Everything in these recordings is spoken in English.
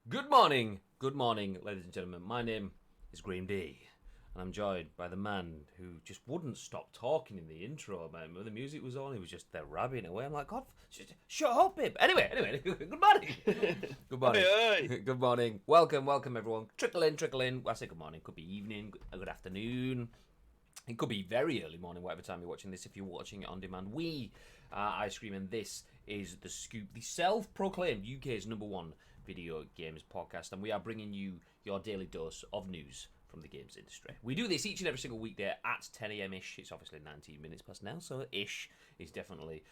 Good morning, ladies and gentlemen. My name is Graham D, and I'm joined by the man who just wouldn't stop talking in the intro, man. When the music was on, he was just there rabbing away. I'm like, God, shut up, babe. Anyway, good morning. Good morning. Hey. Good morning. Welcome, everyone. Trickle in. I say good morning. Could be evening, good afternoon. It could be very early morning, whatever time you're watching this, if you're watching it on demand. We are Ice Cream, and this is The Scoop, the self-proclaimed UK's #1 video games podcast, and we are bringing you your daily dose of news from the games industry. We do this each and every single weekday at 10 a.m.-ish. It's obviously 19 minutes past now, so ish is definitely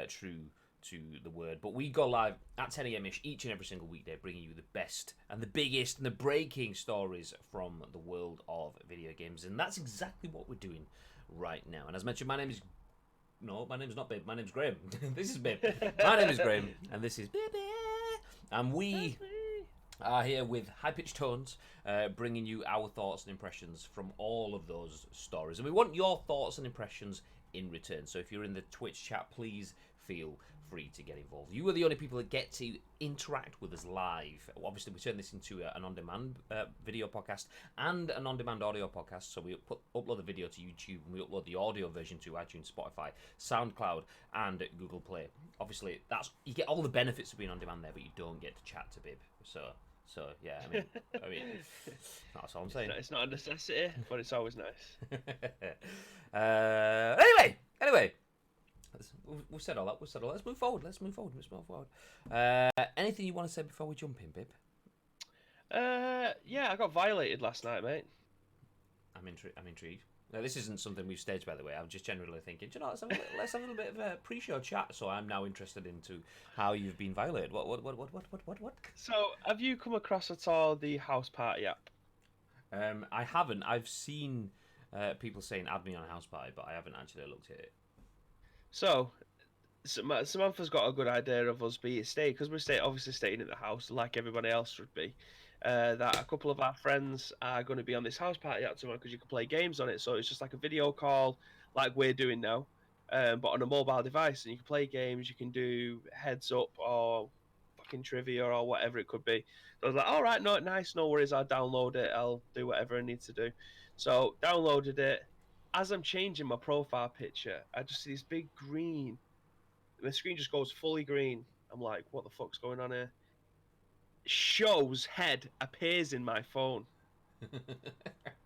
true to the word. But we go live at 10 a.m.-ish each and every single weekday, bringing you the best and the biggest and the breaking stories from the world of video games. And that's exactly what we're doing right now. And as mentioned, my name's not Babe. My name's Graham. This is Babe. My name is Graham, and this is Baby. And we are here with high-pitched tones, bringing you our thoughts and impressions from all of those stories. And we want your thoughts and impressions in return. So if you're in the Twitch chat, please feel free to get involved. You are the only people that get to interact with us live. Obviously, we turn this into an on-demand video podcast and an on-demand audio podcast. So we upload the video to YouTube, and we upload the audio version to iTunes, Spotify, SoundCloud, and Google Play. Obviously, you get all the benefits of being on demand there, but you don't get to chat to Bib. So yeah, I mean, that's all I'm saying. It's not a necessity, but it's always nice. Anyway. We've said all that. Let's move forward. Anything you want to say before we jump in, Bib? Yeah, I got violated last night, mate. I'm intrigued. Now, this isn't something we've staged, by the way. I'm just generally thinking, do you know, let's have a little bit of a pre-show chat. So I'm now interested into how you've been violated. What? So, have you come across at all the House Party app? I haven't. I've seen people saying add me on a house party, but I haven't actually looked at it. So, Samantha's got a good idea of us being because we're obviously staying at the house like everybody else would be. That a couple of our friends are going to be on this house party app tomorrow because you can play games on it. So it's just like a video call, like we're doing now, but on a mobile device, and you can play games. You can do heads up or fucking trivia or whatever it could be. So I was like, all right, no, nice, no worries. I'll download it. I'll do whatever I need to do. So downloaded it. As I'm changing my profile picture, I just see this big green. The screen just goes fully green. I'm like, what the fuck's going on here? Show's head appears in my phone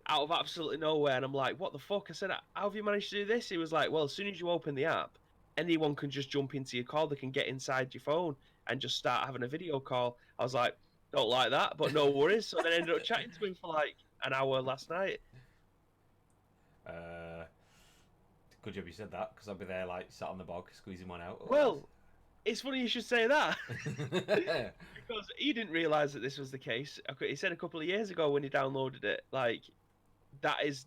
out of absolutely nowhere, and I'm like, what the fuck? I said, how have you managed to do this? He was like, well, as soon as you open the app, anyone can just jump into your call. They can get inside your phone and just start having a video call. I was like, don't like that, but no worries. So then I ended up chatting to him for like an hour last night. Good job you said that, because I'll be there like sat on the bog squeezing one out. Well, it's funny you should say that because he didn't realise that this was the case. He said a couple of years ago when he downloaded it, like that is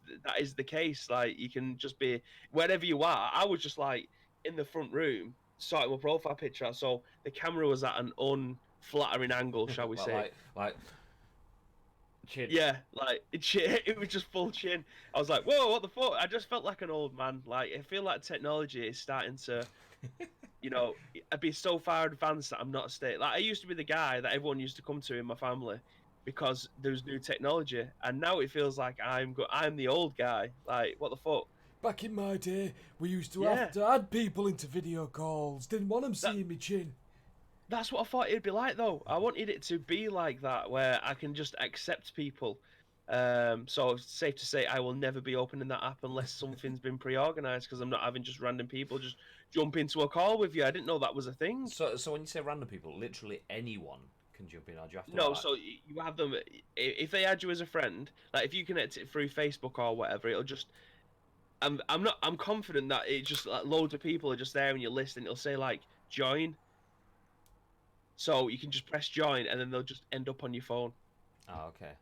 the case. Like you can just be wherever you are. I was just like in the front room sorting my profile picture out, so the camera was at an unflattering angle, shall we say? Like chin. Yeah, like it was just full chin. I was like, whoa, what the fuck? I just felt like an old man. Like I feel like technology is starting to, I'd be so far advanced that I'm not staying. Like I used to be the guy that everyone used to come to in my family because there's new technology, and now it feels like I'm the old guy. Like what the fuck? Back in my day, we used to have to add people into video calls. Didn't want them seeing me chin. That's what I thought it'd be like, though. I wanted it to be like that, where I can just accept people. So it's safe to say I will never be opening that app unless something's been pre-organized, because I'm not having just random people just jump into a call with you. I didn't know that was a thing. So when you say random people, literally anyone can jump in, or do you have to? No, so you have them if they add you as a friend. Like if you connect it through Facebook or whatever, it'll just. I'm confident that it just like loads of people are just there in your list, and it'll say like join. So you can just press join, and then they'll just end up on your phone. Oh, okay.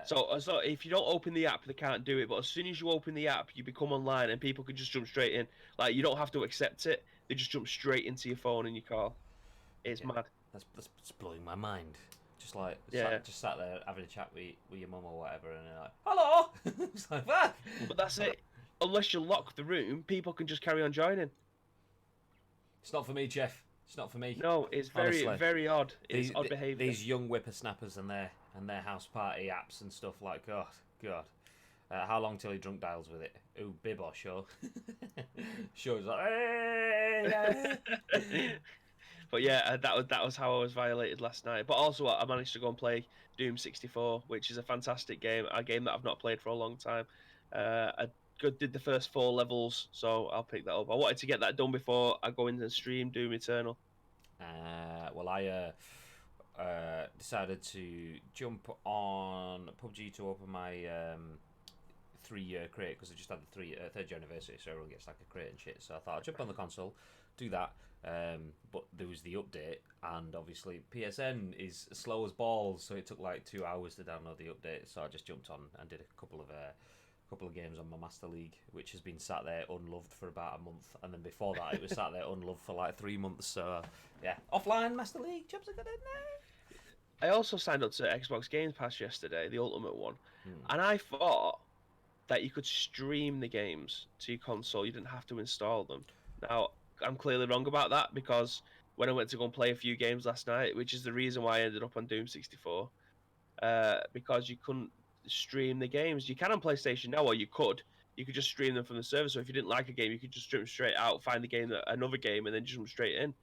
So if you don't open the app, they can't do it. But as soon as you open the app, you become online, and people can just jump straight in. Like you don't have to accept it; they just jump straight into your phone and your call. It's mad. That's blowing my mind. Just like just sat there having a chat with your mum or whatever, and they're like, "Hello." It's like, fuck. But that's it. Unless you lock the room, people can just carry on joining. It's not for me, Jeff. It's not for me. No, it's very Honestly. very odd. It's odd behaviour. These young whippersnappers and their house party apps and stuff like, oh god. How long till he drunk dials with it? Ooh, bib or show? Show's like, hey! But yeah, that was how I was violated last night. But also, I managed to go and play Doom 64, which is a fantastic game, a game that I've not played for a long time. Did the first 4 levels, so I'll pick that up. I wanted to get that done before I go in and stream Doom Eternal. Well, I decided to jump on PUBG to open my 3-year crate because I just had the 3rd year anniversary, so everyone gets like a crate and shit. So I thought I'd jump on the console, do that. But there was the update, and obviously PSN is slow as balls, so it took like 2 hours to download the update. So I just jumped on and did a couple of games on my Master League, which has been sat there unloved for about a month, and then before that it was sat there unloved for like 3 months. So yeah, offline Master League jobs are good in there. I also signed up to Xbox Game Pass yesterday, the Ultimate one, and I thought that you could stream the games to your console. You didn't have to install them. Now, I'm clearly wrong about that because when I went to go and play a few games last night, which is the reason why I ended up on Doom 64, because you couldn't stream the games. You can on PlayStation now, or you could. You could just stream them from the server. So if you didn't like a game, you could just stream them straight out, find the game, another game, and then jump straight in.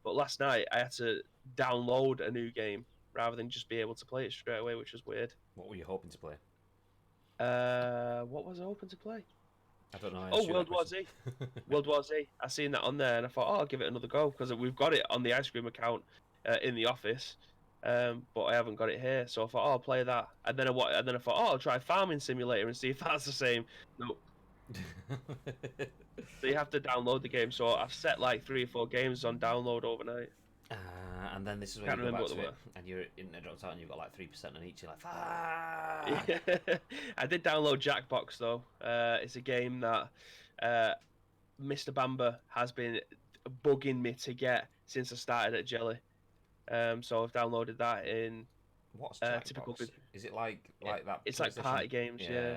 But last night, I had to download a new game rather than just be able to play it straight away, which was weird. What were you hoping to play? What was I hoping to play? I don't know. Oh, World War Z. World War Z. I seen that on there, and I thought, oh, I'll give it another go because we've got it on the ice cream account in the office, but I haven't got it here. So I thought, oh, I'll play that, and then I thought, oh, I'll try Farming Simulator and see if that's the same. No. So you have to download the game. So I've set like 3 or 4 games on download overnight. And then this is where you go back to it, and your internet drops out, and you've got like 3%, and each you're like, fuck. I did download Jackbox though. It's a game that Mr. Bamba has been bugging me to get since I started at Jelly. So I've downloaded that in. What's Jackbox? Typical. Is it like that? It's like party games, yeah.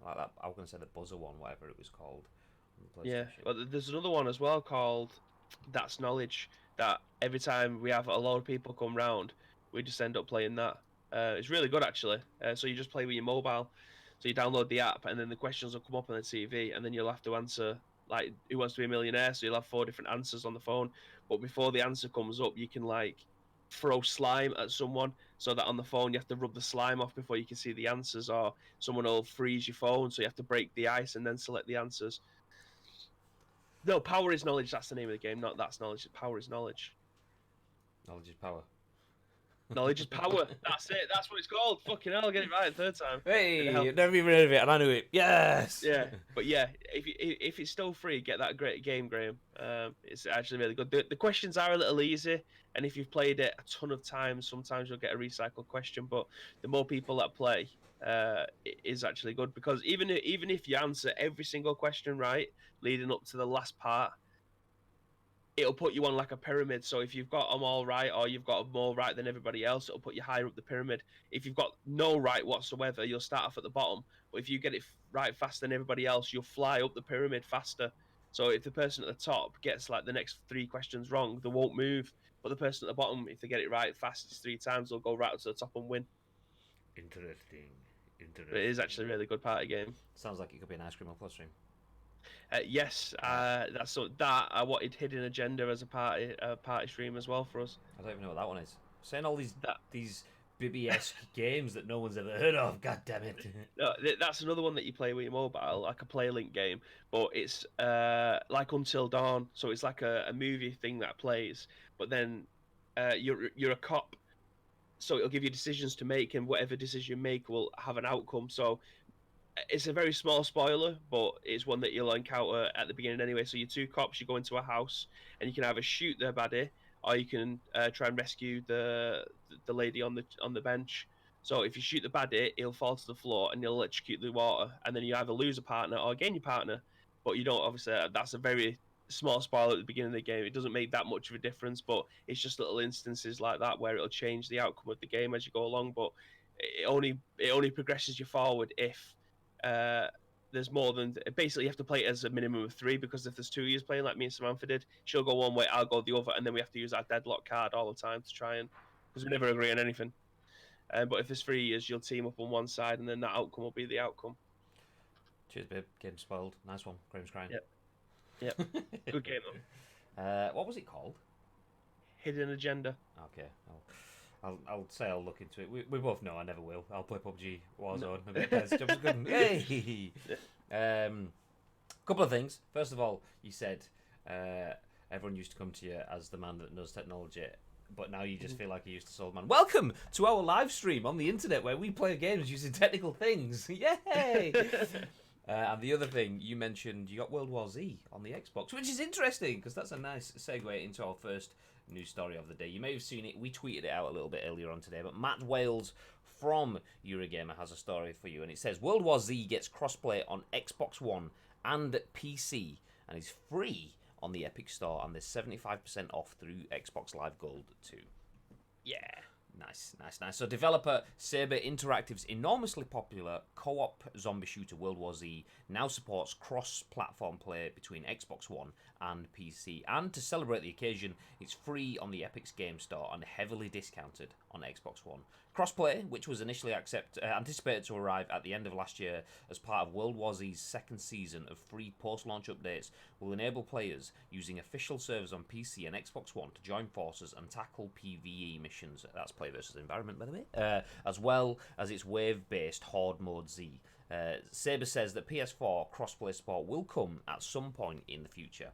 Like that. I was gonna say the buzzer one, whatever it was called. Yeah, but there's another one as well called That's Knowledge. That every time we have a lot of people come round, we just end up playing that. It's really good actually. So you just play with your mobile. So you download the app, and then the questions will come up on the TV, and then you'll have to answer like Who Wants to Be a Millionaire. So you'll have 4 different answers on the phone. But before the answer comes up, you can like throw slime at someone, so that on the phone you have to rub the slime off before you can see the answers, or someone will freeze your phone, so you have to break the ice and then select the answers. No, Power is Knowledge, that's the name of the game, not That's Knowledge. Power is Knowledge. Knowledge is power. Knowledge is power. That's it. That's what it's called. Fucking hell, I'll get it right 3rd time. Hey, I've never even heard of it, and I knew it. Yes. Yeah, but yeah, if it's still free, get that great game, Graham. It's actually really good. The questions are a little easy, and if you've played it a ton of times, sometimes you'll get a recycled question. But the more people that play, it is actually good, because even if you answer every single question right, leading up to the last part, it'll put you on like a pyramid. So if you've got them all right, or you've got more right than everybody else, it'll put you higher up the pyramid. If you've got no right whatsoever, you'll start off at the bottom. But if you get it right faster than everybody else, you'll fly up the pyramid faster. So if the person at the top gets like the next 3 questions wrong, they won't move. But the person at the bottom, if they get it right fastest 3 times, they'll go right up to the top and win. Interesting. But it is actually a really good party game. Sounds like it could be an ice cream or plus stream. Yes, that's that. I wanted Hidden Agenda as a party stream as well for us. I don't even know what that one is. Saying all these Bibby-esque games that no one's ever heard of. God damn it! No, that's another one that you play with your mobile, like a PlayLink game, but it's like Until Dawn. So it's like a movie thing that plays, but then you're a cop, so it'll give you decisions to make, and whatever decision you make will have an outcome. So it's a very small spoiler, but it's one that you'll encounter at the beginning anyway. So you're 2 cops, you go into a house, and you can either shoot the baddie, or you can try and rescue the lady on the bench. So if you shoot the baddie, he'll fall to the floor and he'll electrocute the water, and then you either lose a partner or gain your partner. But you don't, obviously, that's a very small spoiler at the beginning of the game. It doesn't make that much of a difference, but it's just little instances like that where it'll change the outcome of the game as you go along. But it only progresses you forward if there's more than basically you have to play it as a minimum of 3 because if there's 2 years playing like me and Samantha did, she'll go one way, I'll go the other, and then we have to use our deadlock card all the time to try and because we never agree on anything. But if there's 3 years, you'll team up on one side, and then that outcome will be the outcome. Cheers, babe. Game spoiled. Nice one. Graham's crying. Yep. Good game though. What was it called? Hidden Agenda. Okay. I'll say I'll look into it. We both know I never will. I'll play PUBG, Warzone, a bit of Jobs Good. Hey! Couple of things. First of all, you said everyone used to come to you as the man that knows technology, but now you just feel like you used to solve man. Welcome to our live stream on the internet where we play games using technical things. Yay! And the other thing, you mentioned you got World War Z on the Xbox, which is interesting because that's a nice segue into our first news story of the day. You may have seen it. We tweeted it out a little bit earlier on today, but Matt Wales from Eurogamer has a story for you, and it says World War Z gets crossplay on Xbox One and PC, and is free on the Epic Store, and there's 75% off through Xbox Live Gold too. Yeah. Nice. So developer Saber Interactive's enormously popular co-op zombie shooter World War Z now supports cross-platform play between Xbox One and PC. And to celebrate the occasion, it's free on the Epic's Game Store and heavily discounted on Xbox One. Crossplay, which was initially anticipated to arrive at the end of last year as part of World War Z's second season of free post-launch updates, will enable players using official servers on PC and Xbox One to join forces and tackle PvE missions. That's play versus environment, by the way. As well as its wave-based Horde Mode Z. Saber says that PS4 crossplay support will come at some point in the future.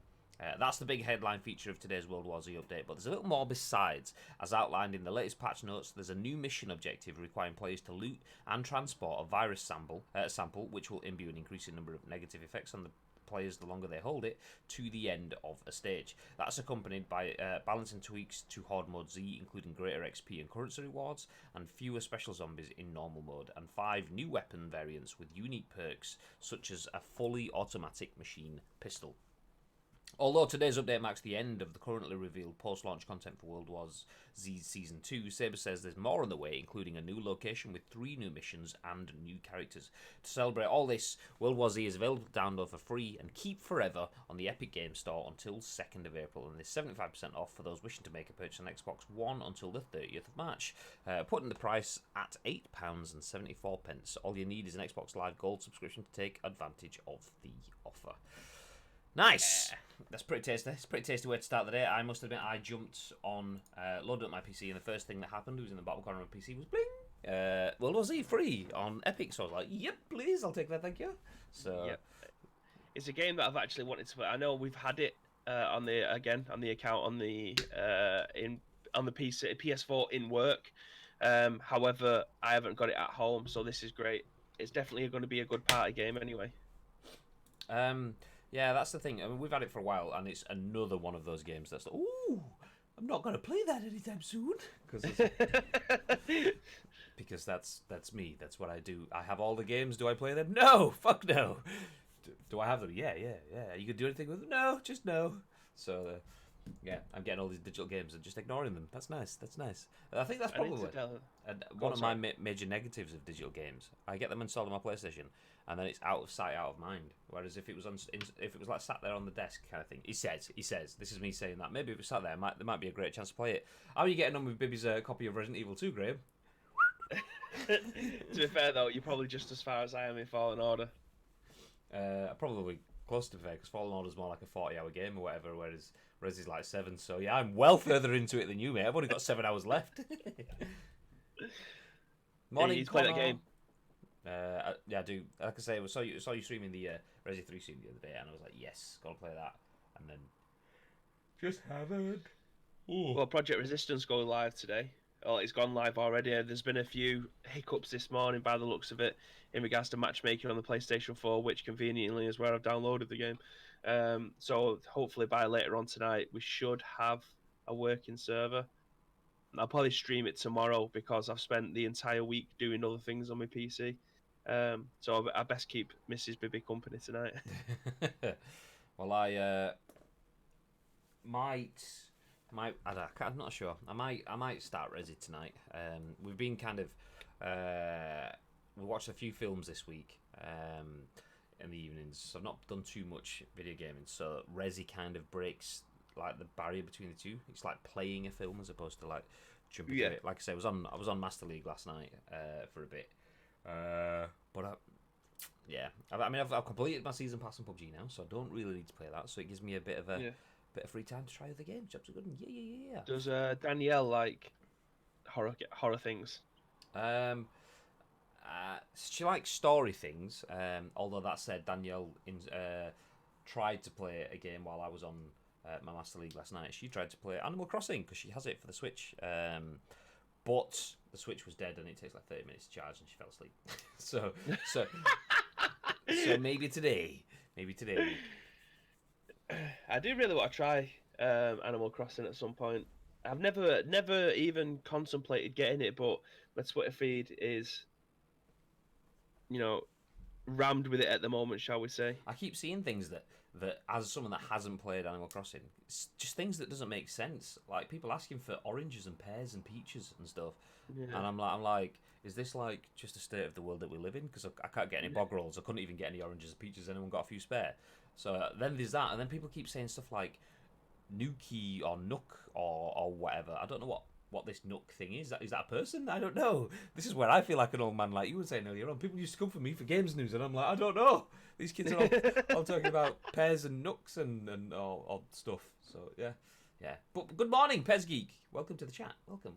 That's the big headline feature of today's World War Z update, but there's a little more besides. As outlined in the latest patch notes, there's a new mission objective requiring players to loot and transport a virus sample, which will imbue an increasing number of negative effects on the players the longer they hold it, to the end of a stage. That's accompanied by balancing tweaks to Horde Mode Z, including greater XP and currency rewards, and fewer special zombies in normal mode, and 5 new weapon variants with unique perks, such as a fully automatic machine pistol. Although today's update marks the end of the currently revealed post-launch content for World War Z Season 2, Saber says there's more on the way, including a new location with 3 new missions and new characters. To celebrate all this, World War Z is available to download for free and keep forever on the Epic Game Store until 2nd of April, and there's 75% off for those wishing to make a purchase on Xbox One until the 30th of March, putting the price at £8.74. All you need is an Xbox Live Gold subscription to take advantage of the offer. Nice. Yeah. That's pretty tasty. It's a pretty tasty way to start the day. I must admit, I jumped on, loaded up my PC, and the first thing that happened was in the bottom corner of my PC was bling. World War Z free on Epic. So I was like, yep, please, I'll take that, thank you. So yep. It's a game that I've actually wanted to play. I know we've had it on the account on the PC PS4 in work. However, I haven't got it at home, so this is great. It's definitely going to be a good party game anyway. Yeah, that's the thing. I mean, we've had it for a while, and it's another one of those games that's like, ooh, I'm not going to play that anytime soon. Because that's me. That's what I do. I have all the games. Do I play them? No, fuck no. Do I have them? Yeah. You could do anything with them? No, just no. So, yeah, I'm getting all these digital games and just ignoring them. That's nice. I think that's probably one of my major negatives of digital games. I get them installed on my PlayStation, and then it's out of sight, out of mind. Whereas if it was like sat there on the desk kind of thing, he says, this is me saying that. Maybe if it was sat there, there might be a great chance to play it. How are you getting on with Bibby's copy of Resident Evil 2, Graham? To be fair though, you're probably just as far as I am in Fallen Order. Probably close to fair, because Fallen Order's more like a 40-hour game or whatever, whereas Res is like 7. So yeah, I'm well further into it than you, mate. I've only got 7 hours left. Morning, you play that game. Yeah, I do. Like I say, I saw you streaming the Resi 3 stream the other day, and I was like, yes, gotta play that. And then just haven't. Ooh. Well, Project Resistance going live today. Oh, it's gone live already. There's been a few hiccups this morning by the looks of it in regards to matchmaking on the PlayStation 4, which conveniently is where I've downloaded the game. So hopefully by later on tonight, we should have a working server. I'll probably stream it tomorrow because I've spent the entire week doing other things on my PC. So I best keep Mrs. Bibby company tonight. Well, I I'm not sure. I might start Resi tonight. We've been kind of we watched a few films this week. in the evenings, so I've not done too much video gaming. So Resi kind of breaks like the barrier between the two. It's like playing a film as opposed to like jumping to it. Like I say, I was on Master League last night for a bit, but I've completed my season pass on PUBG now, so I don't really need to play that. So it gives me a bit of free time to try other games. Jobs are good. Yeah. Does Danielle like horror things? She likes story things. Although that said, Danielle tried to play a game while I was on my Master League last night. She tried to play Animal Crossing because she has it for the Switch. But the Switch was dead and it takes like 30 minutes to charge, and she fell asleep. so maybe today. I do really want to try Animal Crossing at some point. I've never even contemplated getting it, but my Twitter feed is, rammed with it at the moment, shall we say. I keep seeing things that as someone that hasn't played Animal Crossing, it's just things that doesn't make sense. Like people asking for oranges and pears and peaches and stuff, and I'm like, is this like just a state of the world that we live in? Because I can't get any bog rolls. I couldn't even get any oranges and peaches. Anyone got a few spare? So then there's that, and then people keep saying stuff like Nuki or Nook or whatever. I don't know what this Nook thing is. Is that a person? I don't know. This is where I feel like an old man, like you were saying earlier on. People used to come for me for games news, and I'm like, I don't know. These kids are all talking about pears and nooks and all stuff. So yeah. But good morning, Pez Geek. Welcome to the chat. Welcome.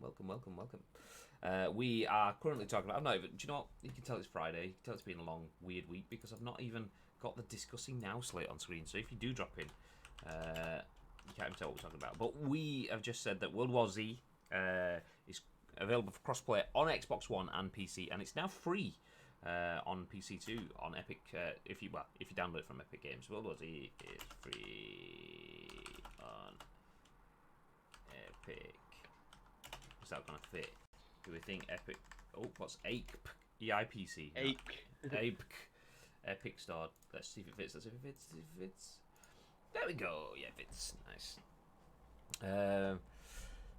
We are currently talking about. I'm not even. Do you know what? You can tell it's Friday. You can tell it's been a long, weird week because I've not even got the discussing now slate on screen. So if you do drop in, you can't even tell what we're talking about. But we have just said that World War Z is available for crossplay on Xbox One and PC, and it's now free on PC too on Epic. If you download it from Epic Games, World War Z is free on Epic. Is that gonna fit? Do we think Epic? Oh, what's Ape? EIPC. Ape. Epic Store. Let's see if it fits. There we go. Yeah, it fits. Nice.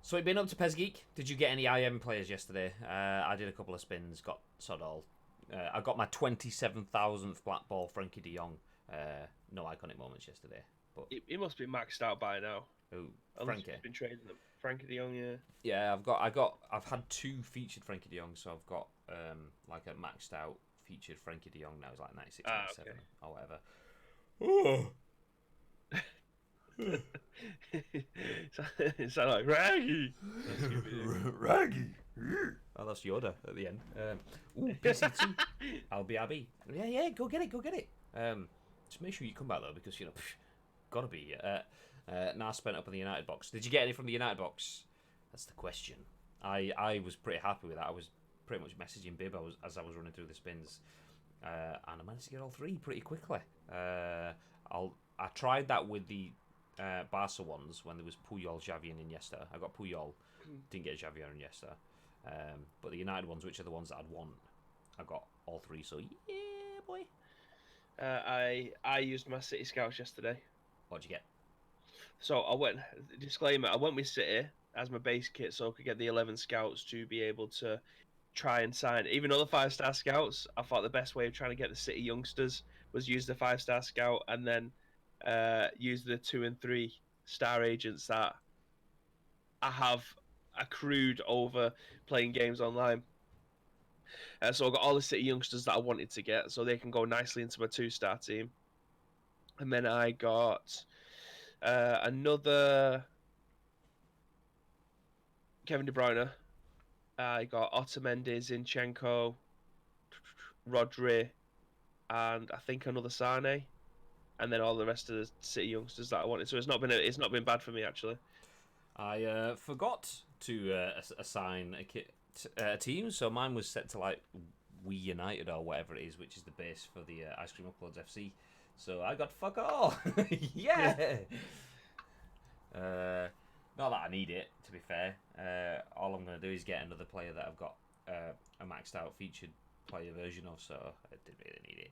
So we've been up to Pez Geek. Did you get any IM players yesterday? I did a couple of spins, got sod all. I got my 27,000th black ball Frankie de Jong. No iconic moments yesterday. But he must be maxed out by now. Who? Frankie. He's been trading them. Frankie de Jong, yeah. Yeah, I've had 2 featured Frankie de Jong, so I've got like a maxed out featured Frankie de Jong now. It's like 96, 97 or whatever. Oh. It sounded like Raggy. Raggy. Oh, that's Yoda at the end. PC2. LBRB. Yeah, go get it. Just make sure you come back though, because gotta be. Now spent up in the United box. Did you get any from the United box? That's the question. I was pretty happy with that. I was pretty much messaging Bib as I was running through the spins, and I managed to get all 3 pretty quickly. I tried that with the Barca ones when there was Puyol, Xavi, and Iniesta. I got Puyol, didn't get Xavi or Iniesta. But the United ones, which are the ones that I'd want, I got all 3. So yeah, boy. I used my City Scouts yesterday. What'd you get? So I went. Disclaimer: I went with City as my base kit, so I could get the 11 scouts to be able to try and sign. Even though the 5-star scouts, I thought the best way of trying to get the City youngsters was use the 5-star scout and then use the 2 and 3 star agents that I have accrued over playing games online. So I got all the City youngsters that I wanted to get, so they can go nicely into my 2-star team. And then I got another Kevin De Bruyne. I got Otamendi, Zinchenko, Rodri, and I think another Sane, and then all the rest of the City youngsters that I wanted. So it's not been bad for me actually. I forgot to assign a team, so mine was set to like We United or whatever it is, which is the base for the Ice Cream Uploads FC. So I got fuck all. Yeah. Not that I need it, to be fair. All I'm going to do is get another player that I've got a maxed out featured player version of, so I didn't really need it.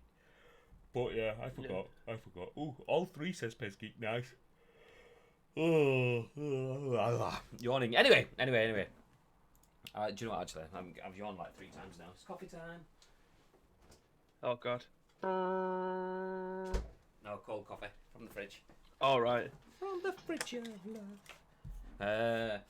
But yeah, I forgot. Ooh, all 3 says Pez Geek, nice. Yawning. Anyway. Do you know what, actually? I've yawned like 3 times now. It's coffee time. Oh God. No, cold coffee from the fridge. All right. From the fridge of love.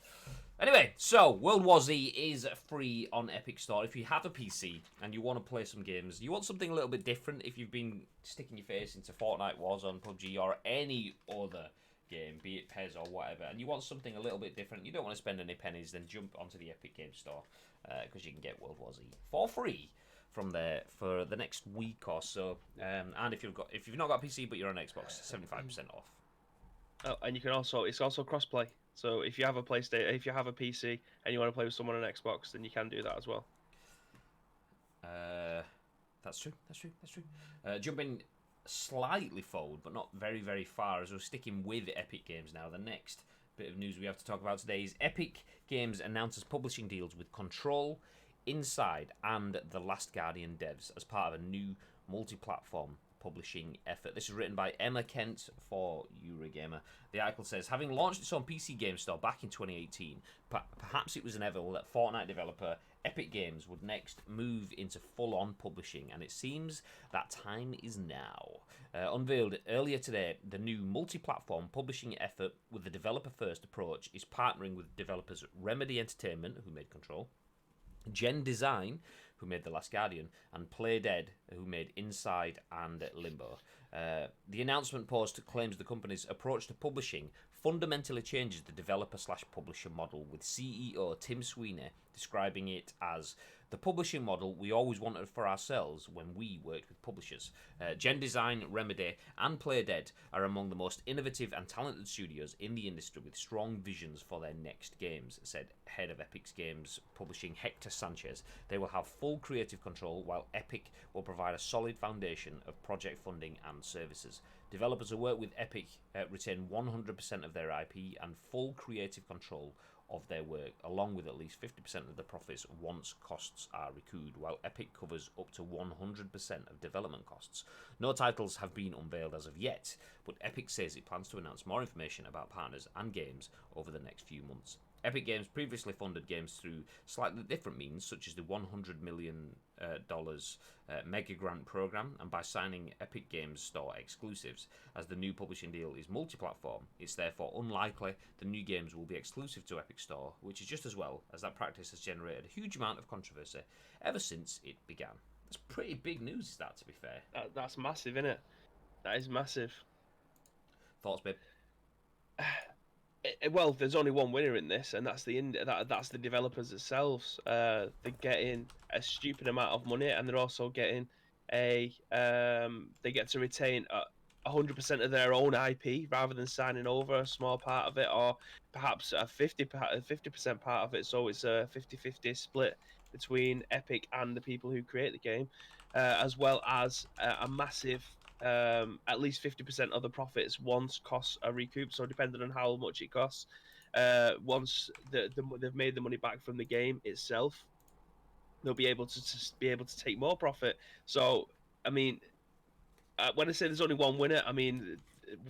Anyway, so World War Z is free on Epic Store. If you have a PC and you want to play some games, you want something a little bit different. If you've been sticking your face into Fortnite, Warzone, PUBG, or any other game, be it PES or whatever, and you want something a little bit different, you don't want to spend any pennies, then jump onto the Epic Games Store because you can get World War Z for free from there for the next week or so. And if you've not got a PC but you're on Xbox, 75% off. Oh, and you can also it's also crossplay. So if you have a PlayStation, if you have a PC and you want to play with someone on Xbox, then you can do that as well. That's true. Jumping slightly forward, but not very, very far, as we're sticking with Epic Games now. The next bit of news we have to talk about today is Epic Games announces publishing deals with Control, Inside, and The Last Guardian devs as part of a new multi-platform publishing effort. This is written by Emma Kent for Eurogamer. The article says, having launched its own PC game store back in 2018, perhaps it was inevitable that Fortnite developer Epic Games would next move into full-on publishing, and it seems that time is now. Unveiled earlier today, the new multi-platform publishing effort with the developer-first approach is partnering with developers Remedy Entertainment, who made Control, Gen Design, who made The Last Guardian, and Playdead, who made Inside and Limbo. The announcement post claims the company's approach to publishing fundamentally changes the developer/publisher model, with CEO Tim Sweeney describing it as the publishing model we always wanted for ourselves when we worked with publishers. Gen Design, Remedy, and Playdead are among the most innovative and talented studios in the industry with strong visions for their next games, said head of Epic's Games Publishing Hector Sanchez. They will have full creative control, while Epic will provide a solid foundation of project funding and services. Developers who work with Epic retain 100% of their IP and full creative control of their work, along with at least 50% of the profits once costs are recouped, while Epic covers up to 100% of development costs. No titles have been unveiled as of yet, but Epic says it plans to announce more information about partners and games over the next few months. Epic Games previously funded games through slightly different means, such as the $100 million Mega Grant program, and by signing Epic Games Store exclusives. As the new publishing deal is multi-platform, it's therefore unlikely the new games will be exclusive to Epic Store, which is just as well, as that practice has generated a huge amount of controversy ever since it began. That's pretty big news, that, to be fair. That's massive, isn't it? That is massive. Thoughts, babe? Well, there's only one winner in this, and that's the developers themselves. They're getting a stupid amount of money, and they're also getting they get to retain 100% of their own IP rather than signing over a small part of it, or perhaps a 50% part of it. So it's a 50-50 split between Epic and the people who create the game, as well as a massive. At least 50% of the profits once costs are recouped. So depending on how much it costs, once they've made the money back from the game itself, they'll be able to take more profit. So I mean, when I say there's only one winner, I mean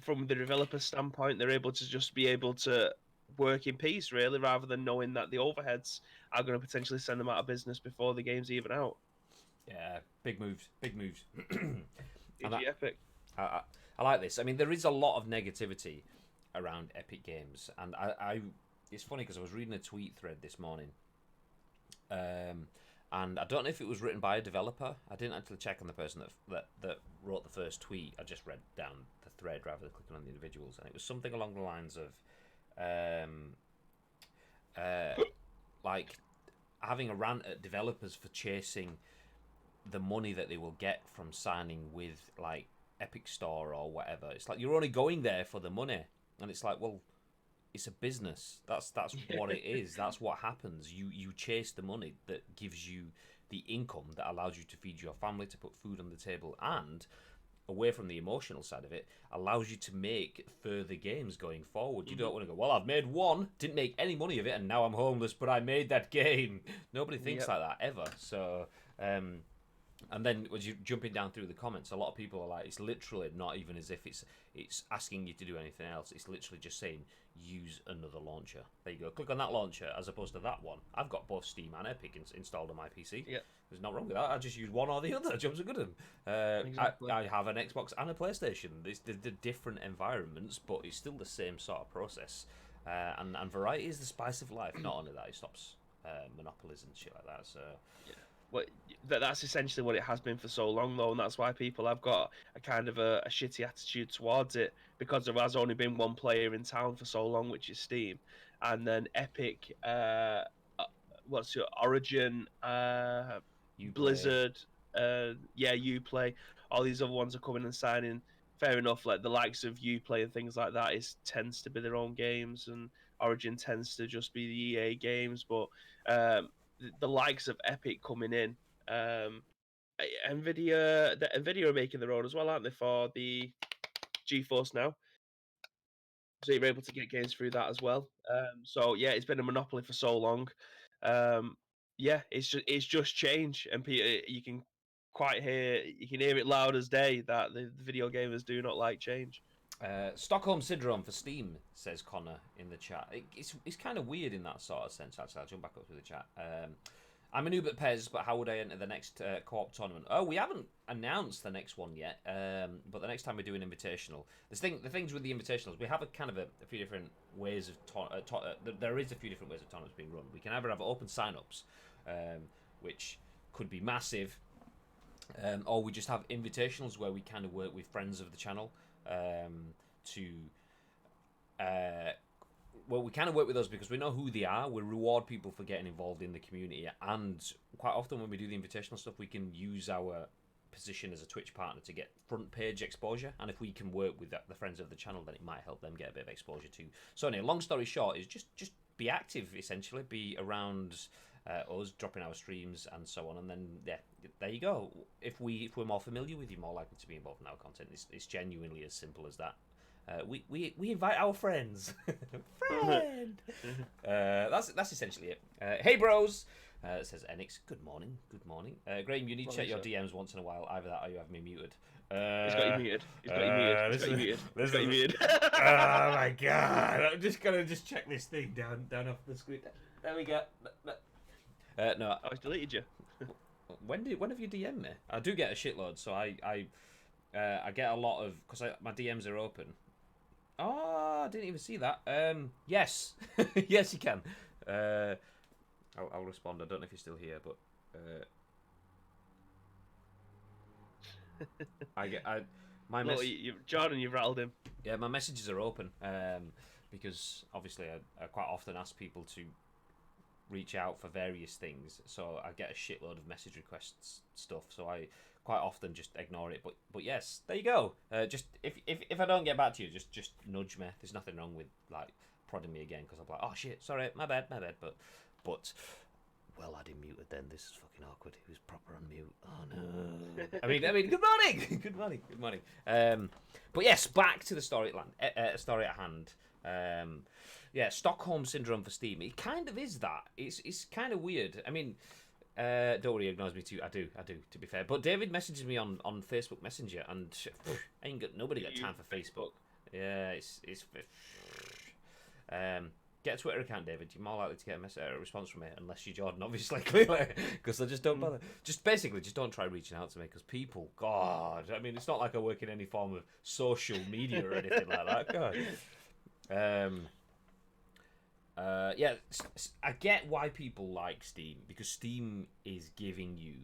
from the developer standpoint, they're able to just be able to work in peace, really, rather than knowing that the overheads are going to potentially send them out of business before the game's even out. Yeah, big moves. Epic. I like this. I mean, there is a lot of negativity around Epic Games, and I it's funny because I was reading a tweet thread this morning, and I don't know if it was written by a developer. I didn't actually check on the person that wrote the first tweet. I just read down the thread rather than clicking on the individuals, and it was something along the lines of like having a rant at developers for chasing the money that they will get from signing with like Epic Store or whatever. It's like you're only going there for the money, and it's like, well, it's a business. That's what it is. That's what happens. You chase the money that gives you the income that allows you to feed your family, to put food on the table, and away from the emotional side of it, allows you to make further games going forward. You don't want to go, well, I've made one, didn't make any money of it, and now I'm homeless, but I made that game. Nobody thinks like that ever. So And then as you're jumping down through the comments, a lot of people are like, it's literally not even as if it's asking you to do anything else. It's literally just saying, use another launcher. There you go. Click on that launcher as opposed to that one. I've got both Steam and Epic installed on my PC. Yeah. There's nothing wrong with that. I just use one or the other. Jobs are good. Exactly. I have an Xbox and a PlayStation. They're different environments, but it's still the same sort of process. And variety is the spice of life. Not only that, it stops monopolies and shit like that. So Yeah. Well, that's essentially what it has been for so long, though, and that's why people have got a kind of a shitty attitude towards it, because there has only been one player in town for so long, which is Steam, and then Epic, what's your Origin, Blizzard, Uplay, all these other ones are coming and signing. Fair enough, like the likes of Uplay and things like that tends to be their own games, and Origin tends to just be the EA games, but the likes of Epic coming in, Nvidia are making their own as well, aren't they, for the GeForce Now? So you're able to get games through that as well. So yeah, it's been a monopoly for so long. Yeah, it's just change, and you can hear it loud as day that the video gamers do not like change. Stockholm Syndrome for Steam, says Connor in the chat. It's kind of weird in that sort of sense, actually. I'll jump back up to the chat. I'm a noob at PES, but how would I enter the next co-op tournament? Oh, we haven't announced the next one yet, but the next time we do an invitational. The things with the invitationals, we have a kind of a few different ways of... there is a few different ways of tournaments being run. We can either have open sign-ups, which could be massive, or we just have invitationals where we kind of work with friends of the channel well, we kind of work with us because we know who they are. We reward people for getting involved in the community, and quite often when we do the invitational stuff, we can use our position as a Twitch partner to get front page exposure. And if we can work with the friends of the channel, then it might help them get a bit of exposure too. So anyway, long story short is just be active, essentially. Be around us, dropping our streams and so on, and then yeah, there you go. If we're more familiar with you, more likely to be involved in our content. It's genuinely as simple as that. We invite our friends. Friend. That's essentially it. Hey bros, says Enix. Good morning. Graham, you need to check your DMs once in a while. Either that or you have me muted. He's got you muted. He's got you muted. Oh my god! I'm just gonna check this thing down off the screen. There we go. No. Oh, he's deleted you. When have you DM'd me? I do get a shitload, so I get a lot of because my DMs are open. Oh, I didn't even see that. Yes, yes, you can. I'll respond. I don't know if you're still here, but Jordan, you've rattled him. Yeah, my messages are open because obviously I quite often ask people to reach out for various things, so I get a shitload of message requests stuff. So I quite often just ignore it. But yes, there you go. Just if I don't get back to you, just nudge me. There's nothing wrong with like prodding me again because I'm like, oh shit, sorry, my bad. But well, I didn't mute it then. This is fucking awkward. He was proper on mute. Oh no. I mean, good morning. good morning. But yes, back to the story at hand. Yeah, Stockholm Syndrome for Steam. It kind of is that. It's kind of weird. I mean, don't worry, ignores me too. I do. To be fair, but David messages me on Facebook Messenger, and nobody got time for Facebook. Yeah, it's get a Twitter account, David. You're more likely to get a response from me, unless you're Jordan, obviously, clearly, because I just don't bother. Just basically, just don't try reaching out to me, because people, God, I mean, it's not like I work in any form of social media or anything like that. God. Yeah, I get why people like Steam, because Steam is giving you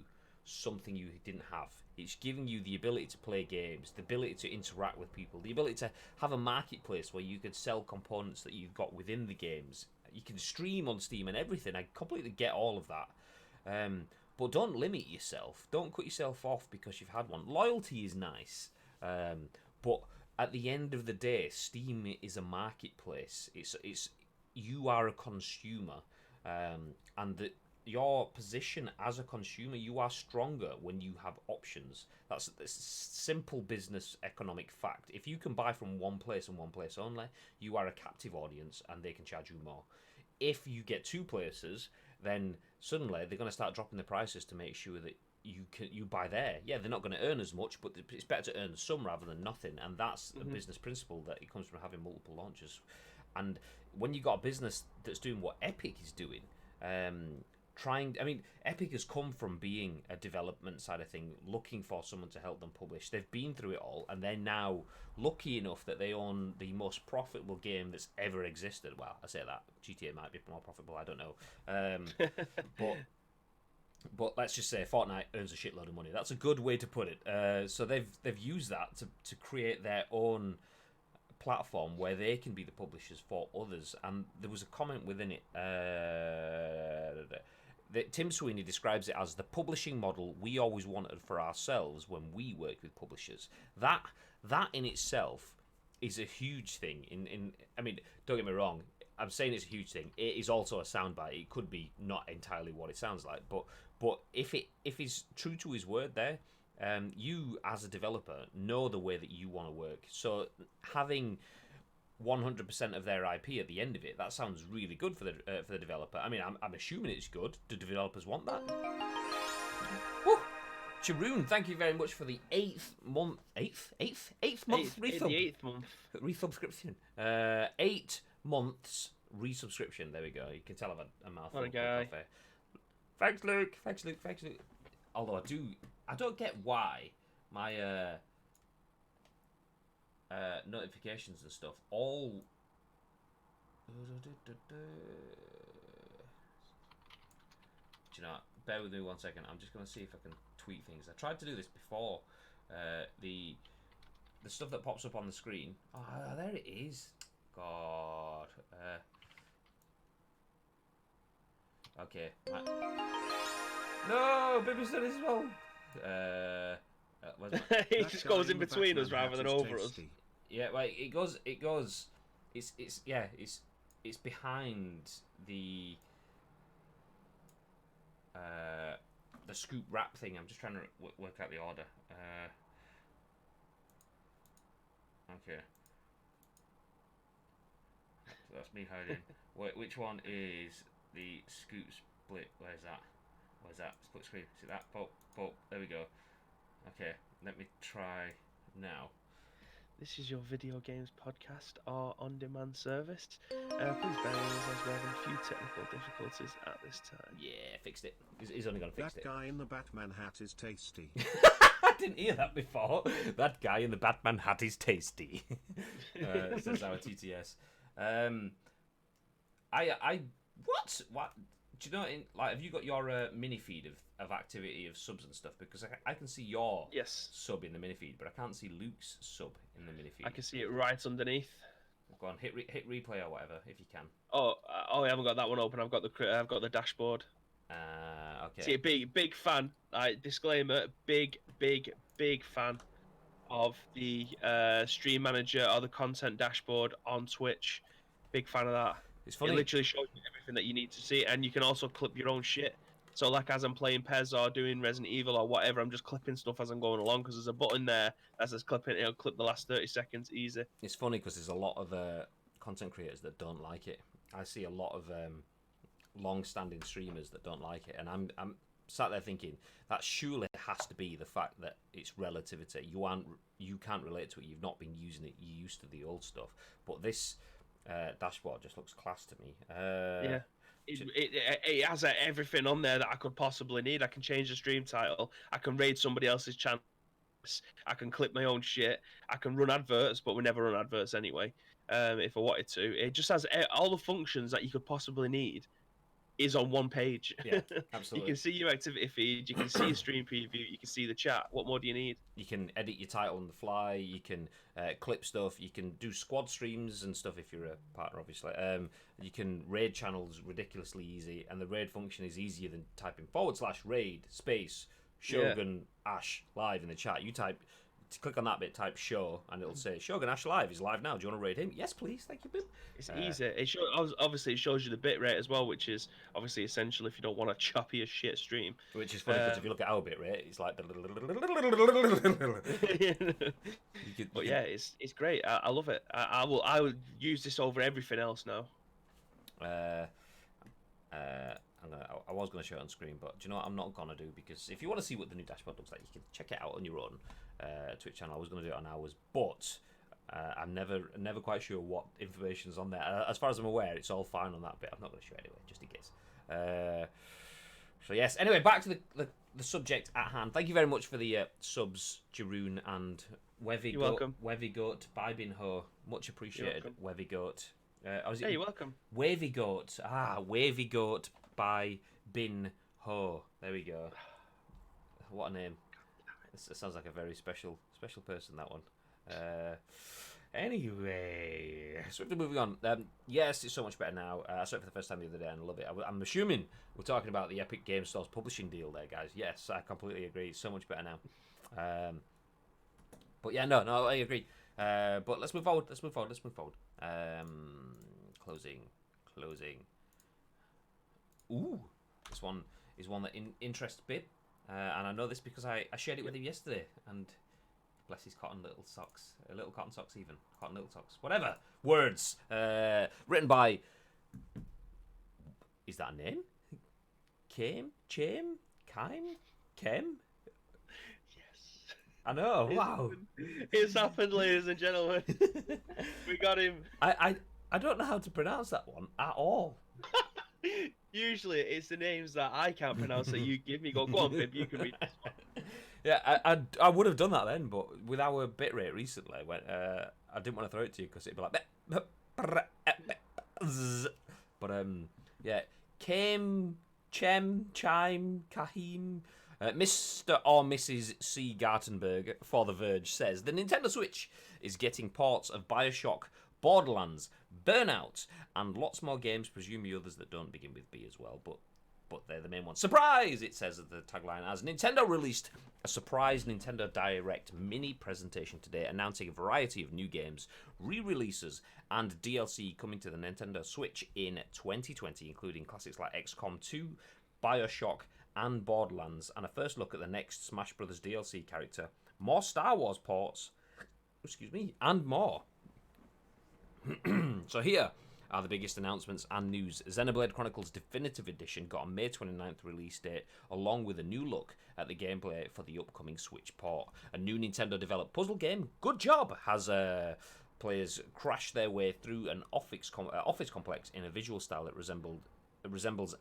something you didn't have. It's giving you the ability to play games, the ability to interact with people, the ability to have a marketplace where you could sell components that you've got within the games. You can stream on Steam and everything. I completely get all of that. But don't limit yourself. Don't cut yourself off because you've had one. Loyalty is nice. But at the end of the day, Steam is a marketplace. It's you are a consumer, and your position as a consumer, you are stronger when you have options. That's a simple business economic fact. If you can buy from one place and one place only, you are a captive audience, and they can charge you more. If you get two places, then suddenly they're going to start dropping the prices to make sure that you buy there. Yeah, they're not going to earn as much, but it's better to earn some rather than nothing, and that's a business principle that it comes from having multiple launches. And when you got a business that's doing what Epic is doing, Epic has come from being a development side of thing, looking for someone to help them publish. They've been through it all, and they're now lucky enough that they own the most profitable game that's ever existed. Well, I say that GTA might be more profitable, I don't know, but let's just say Fortnite earns a shitload of money. That's a good way to put it. So they've used that to create their own platform where they can be the publishers for others. And there was a comment within it that Tim Sweeney describes it as the publishing model we always wanted for ourselves when we worked with publishers. That in itself is a huge thing. I mean, don't get me wrong. I'm saying it's a huge thing. It is also a soundbite. It could be not entirely what it sounds like, but if he's true to his word there, you as a developer know the way that you want to work. So having 100% of their IP at the end of it, that sounds really good for the developer. I mean, I'm assuming it's good. Do developers want that? Woo! Charoon, thank you very much for the eighth month resubscription. 8 months resubscription. There we go. You can tell I've had a mouthful of coffee. Thanks, Luke. Although I don't get why my notifications and stuff all. Do you know? Bear with me 1 second. I'm just gonna see if I can tweet things. I tried to do this before. The stuff that pops up on the screen. Oh, there it is. God. Okay. No, Baby's done it as well. He just goes in between us rather than over us. Yeah, well, it goes. It's behind the scoop wrap thing. I'm just trying to work out the order. Okay. So that's me hiding. Which one is the scoop split? Where's that? Split screen. See that? Pop. There we go. Okay, let me try now. This is your video games podcast or on-demand service. Please bear with us as we're having a few technical difficulties at this time. Yeah, fixed it. He's only gonna fix it. That guy in the Batman hat is tasty. I didn't hear that before. That guy in the Batman hat is tasty. Says our TTS. What? Do you know? Have you got your mini feed of activity of subs and stuff? Because I can see your sub in the mini feed, but I can't see Luke's sub in the mini feed. I can see it right underneath. Go on, hit replay or whatever if you can. Oh, I haven't got that one open. I've got the dashboard. Okay. See, a big fan. Disclaimer: big fan of the stream manager or the content dashboard on Twitch. Big fan of that. It's funny. It literally shows you everything that you need to see, and you can also clip your own shit. So, like as I'm playing Pez or doing Resident Evil or whatever, I'm just clipping stuff as I'm going along because there's a button there that says clipping. It'll clip the last 30 seconds easy. It's funny because there's a lot of content creators that don't like it. I see a lot of long-standing streamers that don't like it, and I'm sat there thinking that surely has to be the fact that it's relativity. You can't relate to it. You've not been using it. You're used to the old stuff. But this dashboard just looks class to me. Yeah. It has everything on there that I could possibly need. I can change the stream title. I can raid somebody else's channel. I can clip my own shit. I can run adverts, but we never run adverts anyway. If I wanted to, it just has all the functions that you could possibly need. Is on one page. Yeah, absolutely. You can see your activity feed. You can see your stream preview. You can see the chat. What more do you need? You can edit your title on the fly. You can clip stuff. You can do squad streams and stuff if you're a partner, obviously. You can raid channels ridiculously easy, and the raid function is easier than typing /raid space Shogun Ash live in the chat. You click on that bit, type show, and it'll say Shogun Ash live is live now. Do you want to raid him? Yes, please. Thank you, Bill. It's easy. Obviously, it shows you the bit rate as well, which is obviously essential if you don't want a choppy as shit stream. Which is funny because if you look at our bit rate, it's like. But yeah, it's great. I love it. I will use this over everything else now. I was gonna show it on screen, but do you know what? I'm not gonna do, because if you want to see what the new dashboard looks like, you can check it out on your own Twitch channel. I was gonna do it on ours, but I'm never quite sure what information's on there. As far as I'm aware, it's all fine on that bit. I'm not gonna show it anyway, just in case. So yes. Anyway, back to the subject at hand. Thank you very much for the subs, Jeroen and Wevy. You're welcome. Wevy Goat, Bye Bin Ho. Much appreciated, Wevy Goat. Yeah, you're welcome. Wavy Goat. Wavy Goat by Bin Ho. There we go. What a name. It sounds like a very special person, that one. Anyway, swiftly moving on. Yes, it's so much better now. I saw it for the first time the other day and I love it. I'm assuming we're talking about the Epic Game Store's publishing deal there, guys. Yes, I completely agree. It's so much better now. But yeah, no, I agree. But let's move forward. Closing. Ooh, this one is one that interests Bib, and I know this because I shared it with him yesterday. And bless his cotton little socks, little cotton socks, even cotton little socks, whatever words. Written by. Is that a name? Chaim? I know. Wow. It's happened, ladies and gentlemen. We got him. I don't know how to pronounce that one at all. Usually it's the names that I can't pronounce that you give me. Go on, Bib, you can read this one. Yeah, I would have done that then, but with our bitrate recently, when I didn't want to throw it to you because it'd be like. But yeah, Chaim, Kahim. Mr. or Mrs. C. Gartenberg for The Verge says the Nintendo Switch is getting ports of BioShock, Borderlands, Burnout, and lots more games, presumably others that don't begin with B as well, but they're the main ones. Surprise! It says at the tagline, as Nintendo released a surprise Nintendo Direct mini presentation today, announcing a variety of new games, re-releases, and DLC coming to the Nintendo Switch in 2020, including classics like XCOM 2, BioShock, and Borderlands, and a first look at the next Smash Bros. DLC character, more Star Wars ports, and more. So here are the biggest announcements and news. Xenoblade Chronicles Definitive Edition got a May 29th release date, along with a new look at the gameplay for the upcoming Switch port. A new Nintendo-developed puzzle game, Good Job, has players crash their way through an office complex in a visual style that resembles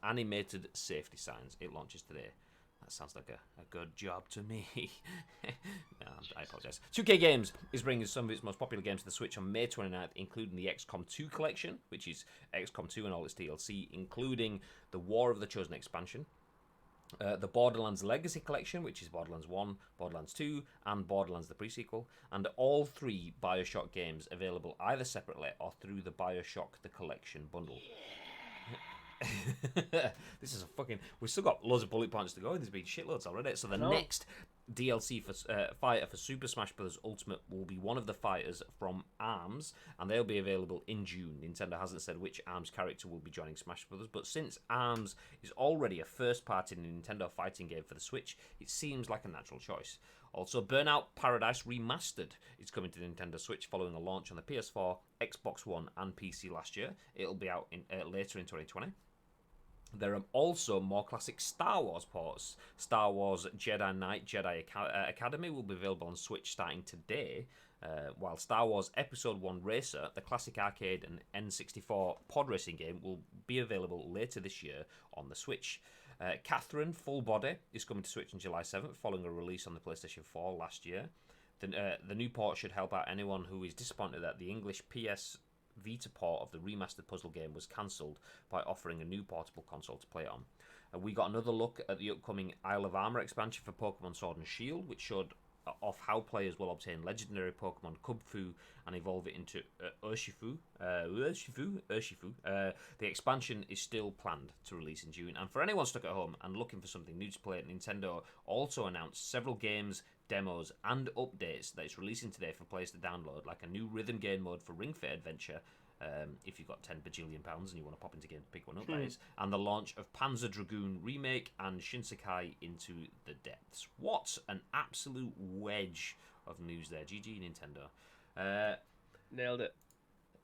animated safety signs. It launches today. That sounds like a good job to me. No, I apologize. 2K Games is bringing some of its most popular games to the Switch on May 29th, including the XCOM 2 collection, which is XCOM 2 and all its DLC, including the War of the Chosen expansion, the Borderlands Legacy collection, which is Borderlands 1, Borderlands 2, and Borderlands the pre-sequel, and all 3 BioShock games available either separately or through the BioShock the Collection bundle. This is a fucking. We've still got loads of bullet points to go. There's been shitloads already. So the next DLC for fighter for Super Smash Bros. Ultimate will be one of the fighters from ARMS, and they'll be available in June. Nintendo hasn't said which ARMS character will be joining Smash Bros., but since ARMS is already a first-party Nintendo fighting game for the Switch, it seems like a natural choice. Also, Burnout Paradise Remastered is coming to the Nintendo Switch following a launch on the PS4, Xbox One, and PC last year. It'll be out later in 2020. There are also more classic Star Wars ports. Star Wars Jedi Knight Jedi Academy will be available on Switch starting today, while Star Wars Episode 1 Racer, the classic arcade and N64 pod racing game, will be available later this year on the Switch. Catherine Full Body is coming to Switch on July 7th, following a release on the PlayStation 4 last year. The new port should help out anyone who is disappointed that the English PS Vita port of the remastered puzzle game was cancelled by offering a new portable console to play it on. We got another look at the upcoming Isle of Armor expansion for Pokemon Sword and Shield, which showed off how players will obtain legendary Pokemon Kubfu and evolve it into Urshifu. The expansion is still planned to release in June. And for anyone stuck at home and looking for something new to play, Nintendo also announced several games, demos, and updates that it's releasing today for players to download, like a new rhythm game mode for Ring Fit Adventure, if you've got 10 bajillion pounds and you want to pop into game to pick one up, that is, and the launch of Panzer Dragoon Remake and Shinsekai Into the Depths. What an absolute wedge of news there. GG Nintendo. Nailed it.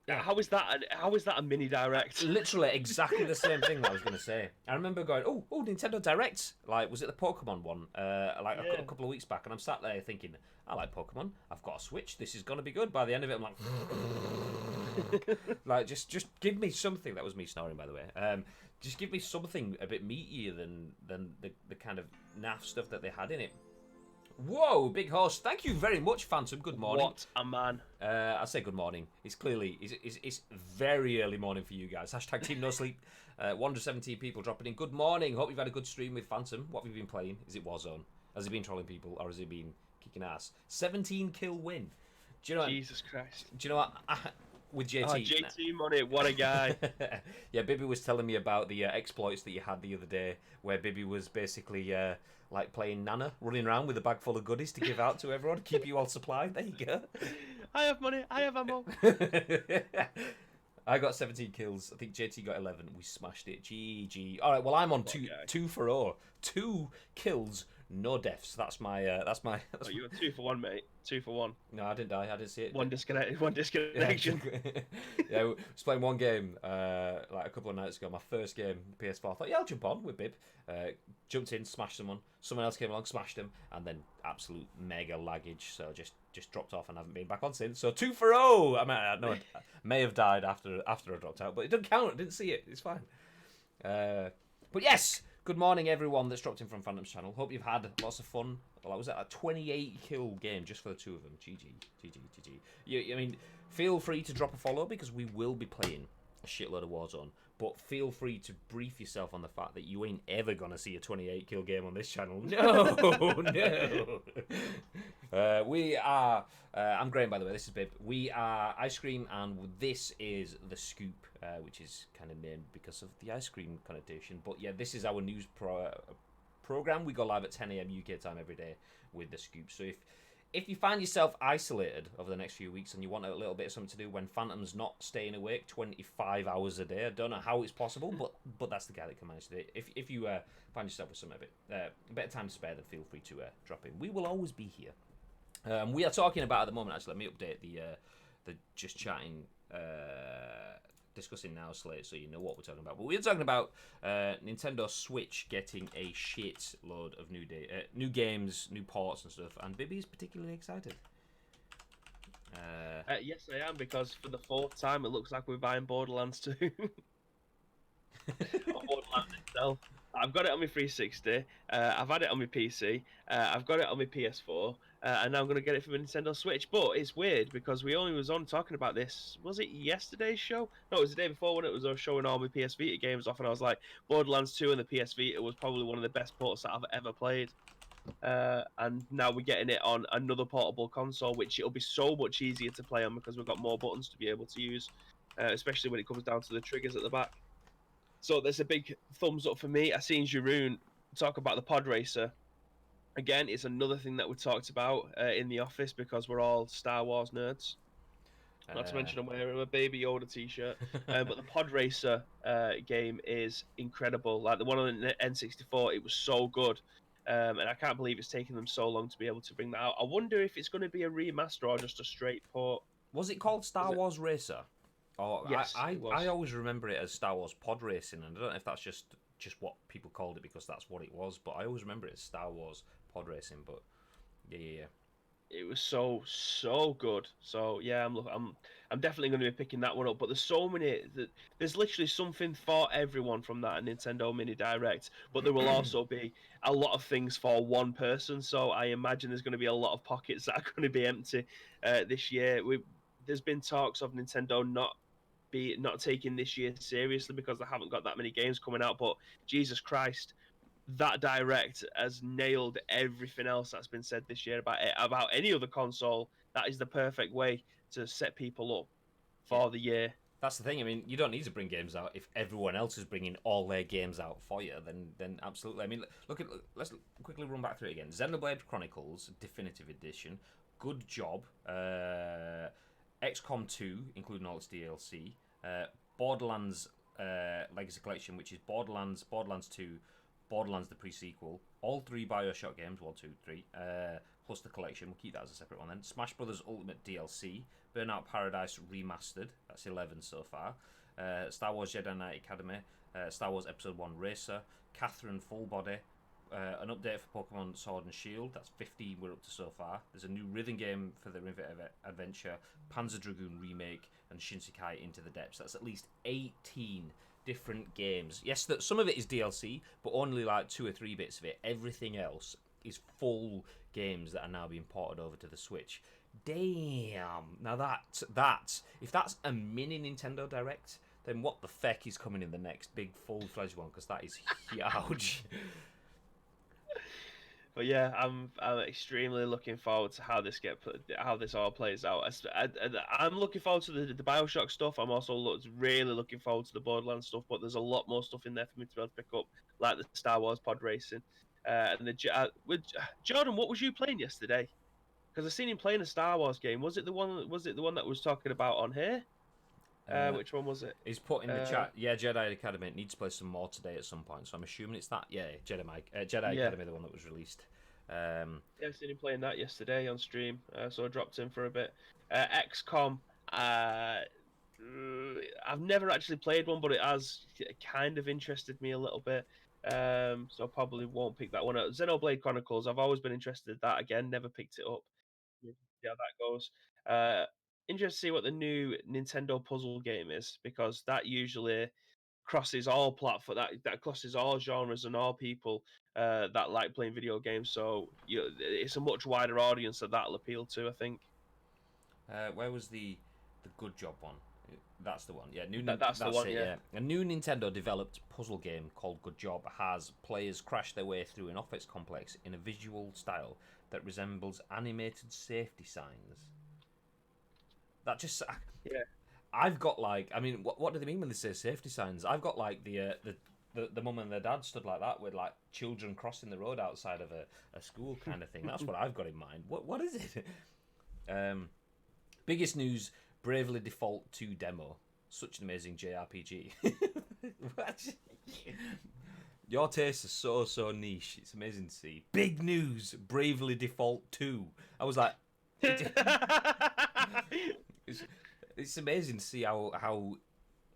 Yeah. How is that? How is that a mini direct? Literally exactly the same thing that I was going to say. I remember going, oh, Nintendo Direct. Like, was it the Pokemon one? Like a couple of weeks back, and I'm sat there thinking, I like Pokemon. I've got a Switch. This is going to be good. By the end of it, I'm like, like just give me something. That was me snoring, by the way. Just give me something a bit meatier than the kind of naff stuff that they had in it. Whoa, big horse! Thank you very much, Phantom. Good morning. What a man! I say good morning. It's clearly it's very early morning for you guys. Hashtag Team No Sleep. 117 people dropping in. Good morning. Hope you've had a good stream with Phantom. What have you been playing? Is it Warzone? Has he been trolling people, or has he been kicking ass? 17 kill win. Do you know? Jesus Christ! Do you know what? With JT. Oh, JT Money, what a guy! Yeah, Bibby was telling me about the exploits that you had the other day, where Bibby was basically like playing Nana, running around with a bag full of goodies to give out to everyone, keep you all supplied. There you go. I have money, I have ammo. I got 17 kills. I think JT got 11. We smashed it. GG. All right. Well, I'm on 2 for 0. 2 kills, no deaths. That's my. Oh, you were 2 for 1, mate. 2 for 1. No, I didn't die. I didn't see it. One disconnection. Yeah, I was playing one game like a couple of nights ago. My first game, PS4. I thought, yeah, I'll jump on with Bib. Jumped in, smashed someone. Someone else came along, smashed him, and then absolute mega laggage. So just dropped off and haven't been back on since. So 2 for 0. I mean, I may have died after I dropped out, but it doesn't count. I didn't see it. It's fine. But yes. Good morning, everyone that's dropped in from Phantom's channel. Hope you've had lots of fun. Well, was that a 28 kill game just for the two of them? GG. I mean, feel free to drop a follow because we will be playing a shitload of Warzone. But feel free to brief yourself on the fact that you ain't ever gonna see a 28 kill game on this channel. No, no. We are. I'm Graham, by the way. This is Bib. We are Ice Cream, and this is the Scoop, which is kind of named because of the ice cream connotation. But yeah, this is our news program. We go live at 10 a.m. UK time every day with the Scoop. So if you find yourself isolated over the next few weeks and you want a little bit of something to do when Phantom's not staying awake 25 hours a day, I don't know how it's possible, but that's the guy that can manage to do it. If you find yourself with some a bit of time to spare, then feel free to drop in. We will always be here. We are talking about at the moment. Actually, let me update the just chatting. Discussing now slate so you know what we're talking about. But we're talking about Nintendo Switch getting a shit load of new games, new ports and stuff, and Bibby's particularly excited. Yes, I am, because for the 4th time it looks like we're buying Borderlands 2. Or Borderlands itself. I've got it on my 360. I've had it on my PC. I've got it on my PS4. And now I'm going to get it from a Nintendo Switch. But it's weird because we only was on talking about this. Was it yesterday's show? No, it was the day before when it was showing all my PS Vita games off. And I was like, Borderlands 2 and the PS Vita was probably one of the best ports that I've ever played. And now we're getting it on another portable console, which it'll be so much easier to play on because we've got more buttons to be able to use, especially when it comes down to the triggers at the back. So there's a big thumbs up for me. I seen Jeroen talk about the pod racer. Again, it's another thing that we talked about in the office because we're all Star Wars nerds. Not to mention I'm wearing a Baby Yoda t-shirt. But the pod racer game is incredible. Like the one on the N64, it was so good. And I can't believe it's taken them so long to be able to bring that out. I wonder if it's going to be a remaster or just a straight port. Was it called Star Wars Racer? Oh, yes, I it was. I always remember it as Star Wars Pod Racing, and I don't know if that's just what people called it because that's what it was, but I always remember it as Star Wars Pod Racing. But yeah. It was so good. So yeah, I'm definitely going to be picking that one up. But there's so many. There's literally something for everyone from that Nintendo Mini Direct. But there will also be a lot of things for one person. So I imagine there's going to be a lot of pockets that are going to be empty this year. There's been talks of Nintendo not taking this year seriously because they haven't got that many games coming out. But Jesus Christ, that Direct has nailed everything else that's been said this year about any other console. That is the perfect way to set people up for the year. That's the thing. I mean, you don't need to bring games out if everyone else is bringing all their games out for you. Then absolutely. I mean, let's quickly run back through it again. Xenoblade Chronicles Definitive Edition, good job. XCOM 2, including all its DLC. Borderlands Legacy Collection, which is Borderlands 2, Borderlands, the pre-sequel, all 3 BioShock games, 1, 2, 3, plus the collection. We'll keep that as a separate one then. Smash Brothers Ultimate DLC, Burnout Paradise Remastered, that's 11 so far. Star Wars Jedi Knight Academy, Star Wars Episode 1 Racer, Catherine Full Body, an update for Pokemon Sword and Shield, that's 15 we're up to so far. There's a new rhythm game for the Ring Fit Adventure, Panzer Dragoon Remake, and Shinsekai Into the Depths. That's at least 18 different games. Yes, some of it is DLC, but only like 2 or 3 bits of it. Everything else is full games that are now being ported over to the Switch. Damn. Now that if that's a mini Nintendo Direct, then what the feck is coming in the next big full-fledged one? Because that is huge. But yeah, I'm extremely looking forward to how this all plays out. I'm looking forward to the BioShock stuff. I'm also really looking forward to the Borderlands stuff. But there's a lot more stuff in there for me to be able to pick up, like the Star Wars pod racing. And Jordan, what was you playing yesterday? Because I seen him playing a Star Wars game. Was it the one that was talking about on here? Which one was it? He's put in the chat, yeah, Jedi Academy. It needs to play some more today at some point, so I'm assuming it's that. Yeah, Jedi Academy, the one that was released. Yeah, I've seen him playing that yesterday on stream, so I dropped in for a bit. XCOM, I've never actually played one, but it has kind of interested me a little bit. So I probably won't pick that one up. Xenoblade Chronicles, I've always been interested in that. Again, never picked it up. See how that goes. Interested to see what the new Nintendo puzzle game is, because that usually crosses all platform, that crosses all genres and all people that like playing video games. So it's a much wider audience that'll appeal to, I think. Where was the Good Job one? That's the one. Yeah, that's the one. Yeah. A new Nintendo developed puzzle game called Good Job has players crash their way through an office complex in a visual style that resembles animated safety signs. That just I've got like, I mean, what do they mean when they say safety signs? I've got like the mum and the dad stood like that with like children crossing the road outside of a school kind of thing. That's what I've got in mind. What is it? Biggest news: Bravely Default 2 demo. Such an amazing JRPG. Your tastes are so niche. It's amazing to see. Big news: Bravely Default 2. I was like. It's amazing to see how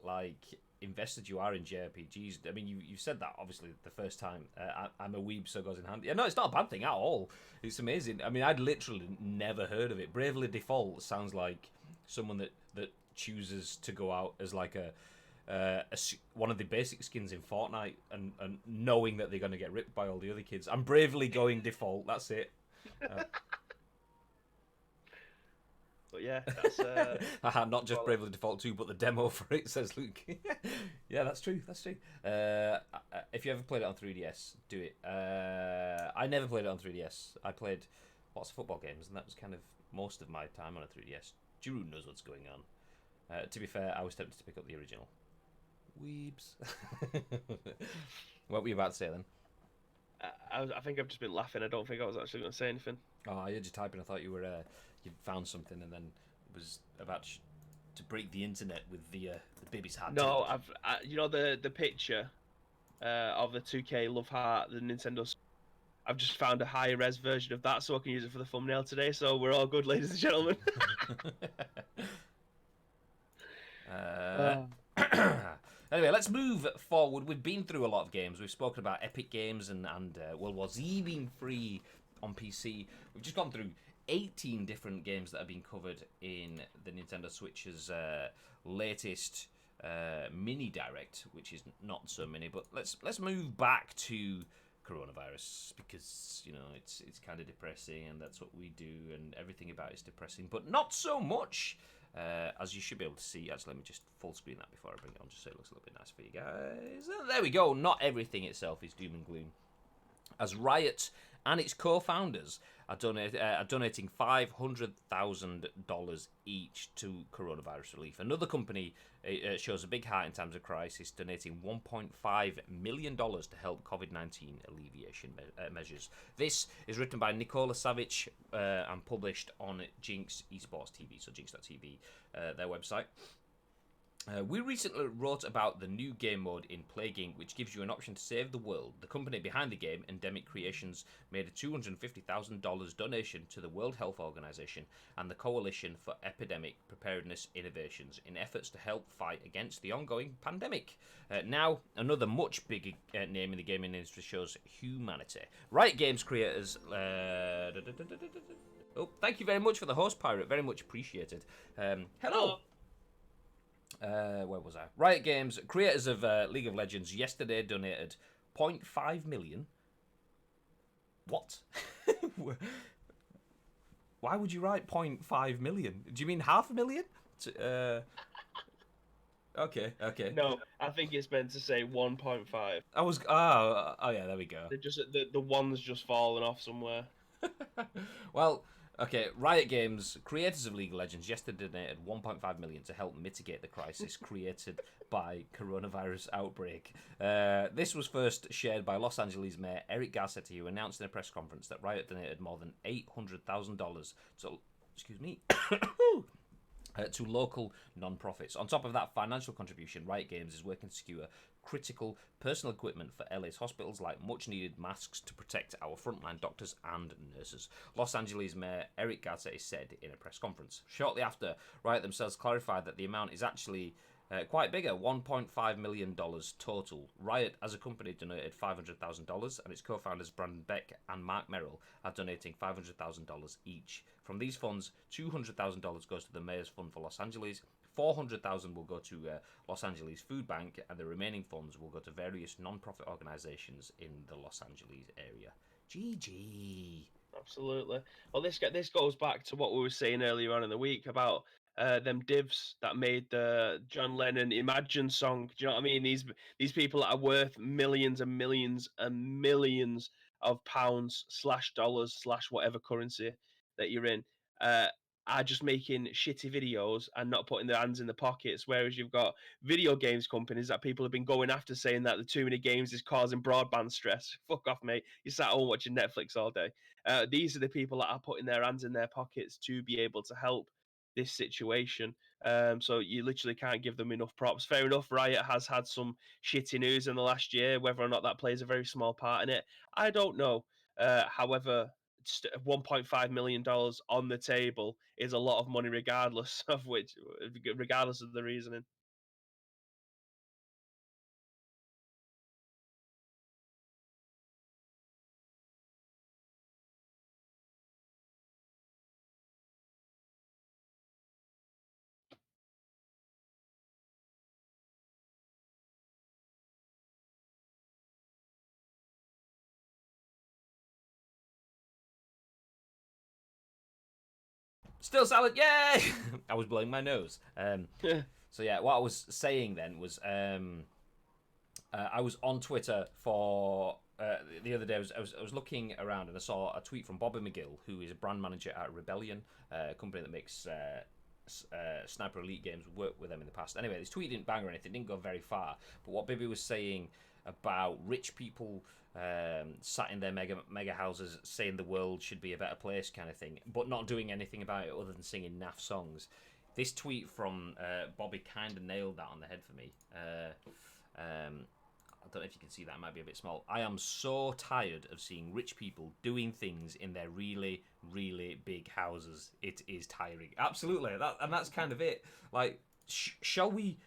like invested you are in JRPGs. I mean, you said that obviously the first time. I'm a weeb, so it goes in hand. Yeah, no, it's not a bad thing at all. It's amazing. I mean, I'd literally never heard of it. Bravely Default sounds like someone that chooses to go out as like one of the basic skins in Fortnite and knowing that they're going to get ripped by all the other kids. I'm bravely going default. That's it. But yeah, that's not just Bravely Default 2, but the demo for it, says Luke. Yeah, that's true. If you ever played it on 3DS, do it. I never played it on 3DS. I played lots of football games, and that was kind of most of my time on a 3DS. Giroud knows what's going on. To be fair, I was tempted to pick up the original. Weebs. What were you about to say then? I think I've just been laughing. I don't think I was actually going to say anything. Oh, I heard you typing. I thought you were you'd found something and then was about to break the internet with the baby's hat. No, you know the picture of the 2K Love Heart, the Nintendo. I've just found a higher res version of that, so I can use it for the thumbnail today. So we're all good, ladies and gentlemen. Anyway, let's move forward. We've been through a lot of games. We've spoken about Epic Games and World War Z being free on PC. We've just gone through 18 different games that have been covered in the Nintendo Switch's latest mini direct, which is not so mini. But let's move back to coronavirus, because it's kind of depressing, and that's what we do, and everything about it is depressing, but not so much. As you should be able to see. Actually, let me just full screen that before I bring it on, just so it looks a little bit nice for you guys. There we go. Not everything itself is doom and gloom, as Riot and its co-founders are donating $500,000 each to coronavirus relief. Another company shows a big heart in times of crisis, donating $1.5 million to help COVID-19 alleviation measures. This is written by NikolaSavic and published on Jinx Esports TV, so Jinx.tv, their website. We recently wrote about the new game mode in Plaguing, which gives you an option to save the world. The company behind the game, Endemic Creations, made a $250,000 donation to the World Health Organization and the Coalition for Epidemic Preparedness Innovations in efforts to help fight against the ongoing pandemic. Now, another much bigger name in the gaming industry shows humanity. Riot Games creators... Oh, thank you very much for the host, Pirate. Very much appreciated. Hello. Where was I? Riot Games, creators of League of Legends, yesterday donated 0.5 million. What? Why would you write 0.5 million? Do you mean half a million? Okay. No, I think it's meant to say 1.5. I was. Oh, yeah, there we go. They're just the one's just fallen off somewhere. Well, okay, Riot Games, creators of League of Legends, yesterday donated 1.5 million to help mitigate the crisis created by coronavirus outbreak. This was first shared by Los Angeles Mayor Eric Garcetti, who announced in a press conference that Riot donated more than $800,000 to local non-profits. On top of that financial contribution, Riot Games is working to secure critical personal equipment for LA's hospitals, like much-needed masks to protect our frontline doctors and nurses. Los Angeles Mayor Eric Garcetti said in a press conference. Shortly after, Riot themselves clarified that the amount is actually quite bigger, $1.5 million total. Riot, as a company, donated $500,000, and its co-founders Brandon Beck and Mark Merrill are donating $500,000 each. From these funds, $200,000 goes to the Mayor's Fund for Los Angeles, $400,000 will go to Los Angeles Food Bank, and the remaining funds will go to various non-profit organizations in the Los Angeles area. GG. Absolutely. Well, this goes back to what we were saying earlier on in the week about them divs that made the John Lennon Imagine song. Do you know what I mean? These people that are worth millions and millions and millions of pounds / dollars / whatever currency that you're in, are just making shitty videos and not putting their hands in the pockets. Whereas you've got video games companies that people have been going after, saying that the too many games is causing broadband stress. Fuck off, mate. You sat home watching Netflix all day. These are the people that are putting their hands in their pockets to be able to help this situation. So you literally can't give them enough props. Fair enough, Riot has had some shitty news in the last year. Whether or not that plays a very small part in it, I don't know. However, $1.5 million on the table is a lot of money, regardless of the reasoning. Still salad, yay! I was blowing my nose. So yeah, what I was saying then was I was on Twitter for the other day. I was looking around and I saw a tweet from Bobby McGill, who is a brand manager at Rebellion, a company that makes Sniper Elite games. Worked with them in the past. Anyway, this tweet didn't bang or anything, didn't go very far. But what Bibby was saying about rich people sat in their mega houses saying the world should be a better place kind of thing, but not doing anything about it other than singing naff songs. This tweet from Bobby kind of nailed that on the head for me. I don't know if you can see that. It might be a bit small. I am so tired of seeing rich people doing things in their really, really big houses. It is tiring. Absolutely. And that's kind of it. Like, shall we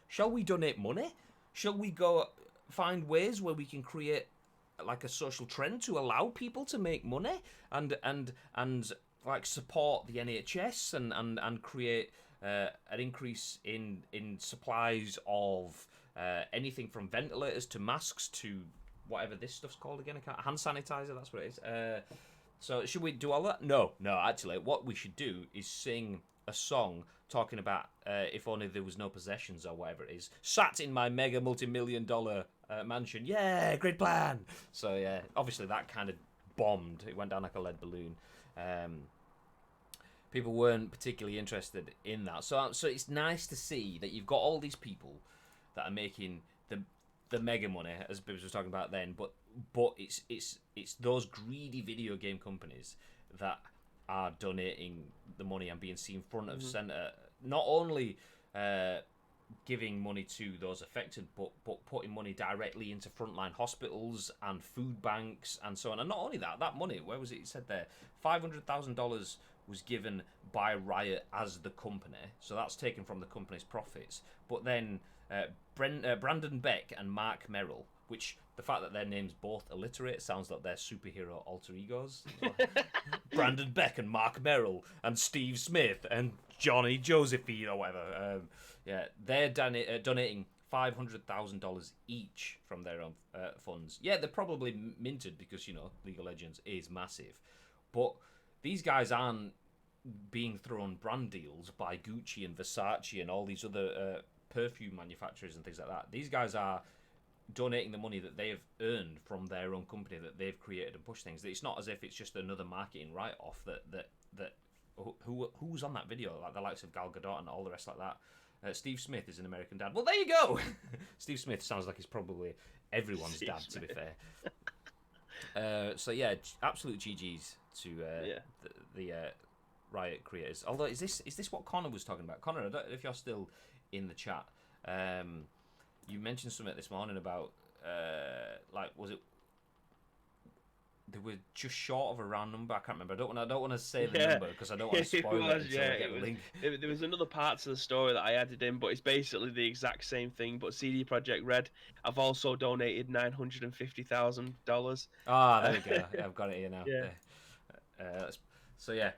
donate money? Shall we go find ways where we can create like a social trend to allow people to make money and like support the NHS and create an increase in supplies of anything from ventilators to masks to whatever this stuff's called again. Hand sanitizer, that's what it is. So should we do all that? No, actually what we should do is sing a song talking about if only there was no possessions or whatever it is, sat in my mega multi-million-dollar mansion. Yeah, great plan. So yeah, obviously that kind of bombed. It went down like a lead balloon. People weren't particularly interested in that. So it's nice to see that you've got all these people that are making the mega money, as Bibbs was talking about then, but it's those greedy video game companies that are donating the money and being seen front of center, not only giving money to those affected, but putting money directly into frontline hospitals and food banks and so on. And not only that, that money, where was it said there? $500,000 was given by Riot as the company, so that's taken from the company's profits. But then Brandon Beck and Mark Merrill, which the fact that their names both alliterate sounds like they're superhero alter egos. Brandon Beck and Mark Merrill and Steve Smith and Johnny Josephine or whatever. They're donating $500,000 each from their own funds. Yeah, they're probably minted because, League of Legends is massive. But these guys aren't being thrown brand deals by Gucci and Versace and all these other perfume manufacturers and things like that. These guys are donating the money that they've earned from their own company that they've created and pushed things. It's not as if it's just another marketing write-off that who's on that video, like the likes of Gal Gadot and all the rest like that. Steve Smith is an American dad. Well, there you go. Steve Smith sounds like he's probably everyone's dad, to be fair. So yeah, absolute GGs to the Riot creators. Although, is this what Connor was talking about? Connor, I don't know if you're still in the chat. You mentioned something this morning about was it? They were just short of a round number. I can't remember. I don't want to say the number because I don't want to spoil it until I get the link. There was another part to the story that I added in, but it's basically the exact same thing. But CD Projekt Red have also donated $950,000. Ah, there we go. I've got it here now. Yeah. So yeah,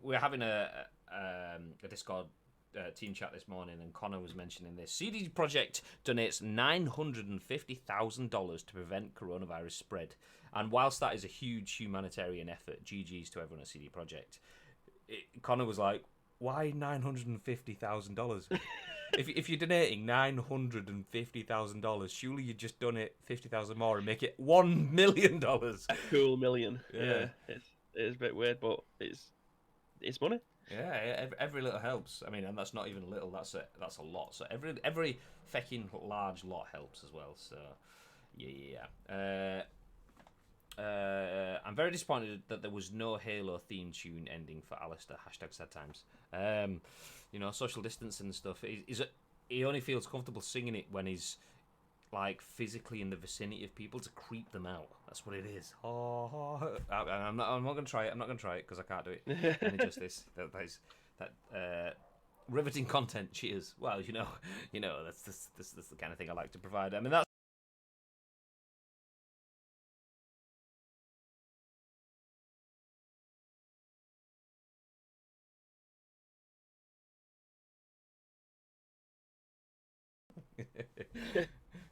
we're having a Discord team chat this morning, and Connor was mentioning this. CD Projekt donates $950,000 to prevent coronavirus spread. And whilst that is a huge humanitarian effort, GG's to everyone at CD Projekt, Connor was like, why $950,000? if you're donating $950,000, surely you just donate 50,000 more and make it $1 million. A cool million. Yeah. It's a bit weird, but it's money. Yeah, every little helps. I mean, and that's not even a little. That's a lot. So every fecking large lot helps as well. So yeah. I'm very disappointed that there was no Halo theme tune ending for Alistair. #SadTimes. Social distance and stuff. He only feels comfortable singing it when he's like physically in the vicinity of people to creep them out. That's what it is. I'm not going to try it. I'm not going to try it because I can't do it any justice. That riveting content. Cheers. Well, that's the kind of thing I like to provide. I mean, that's.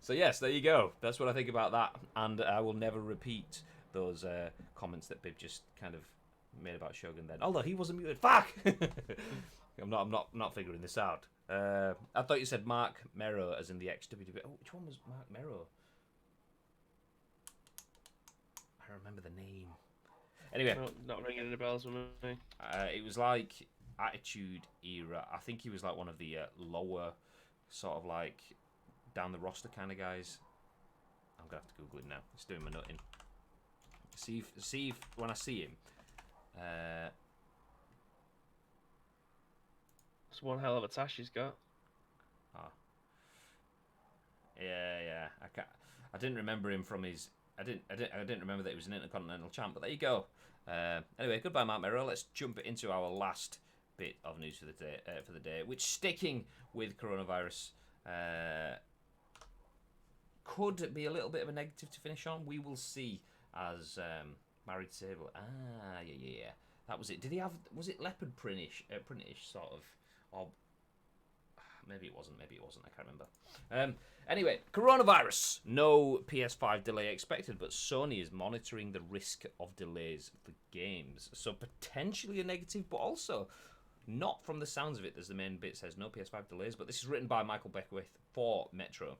So yes, there you go. That's what I think about that, and I will never repeat those comments that Bib just kind of made about Shogun. Then, although he wasn't muted. Fuck. I'm not figuring this out. I thought you said Mark Merrow as in the XWB. Oh, which one was Mark Merrow? I remember the name. Anyway, not ringing any bells with me. It was like Attitude Era. I think he was like one of the lower, sort of like down the roster kind of guys. I'm gonna have to Google it now. It's doing my nutting. See if when I see him. It's one hell of a tash he's got. Yeah. I didn't remember him from his. I didn't remember that he was an Intercontinental champ. But there you go. Anyway, goodbye, Mark Merrill. Let's jump into our last bit of news for the day, which, sticking with coronavirus, could be a little bit of a negative to finish on. We will see as Married Sable. Yeah. That was it. Did he have? Was it leopard printish sort of? Or maybe it wasn't. I can't remember. Anyway, coronavirus. No PS5 delay expected, but Sony is monitoring the risk of delays for games. So potentially a negative, but also not from the sounds of it. As the main bit says, no PS5 delays. But this is written by Michael Beckwith for Metro.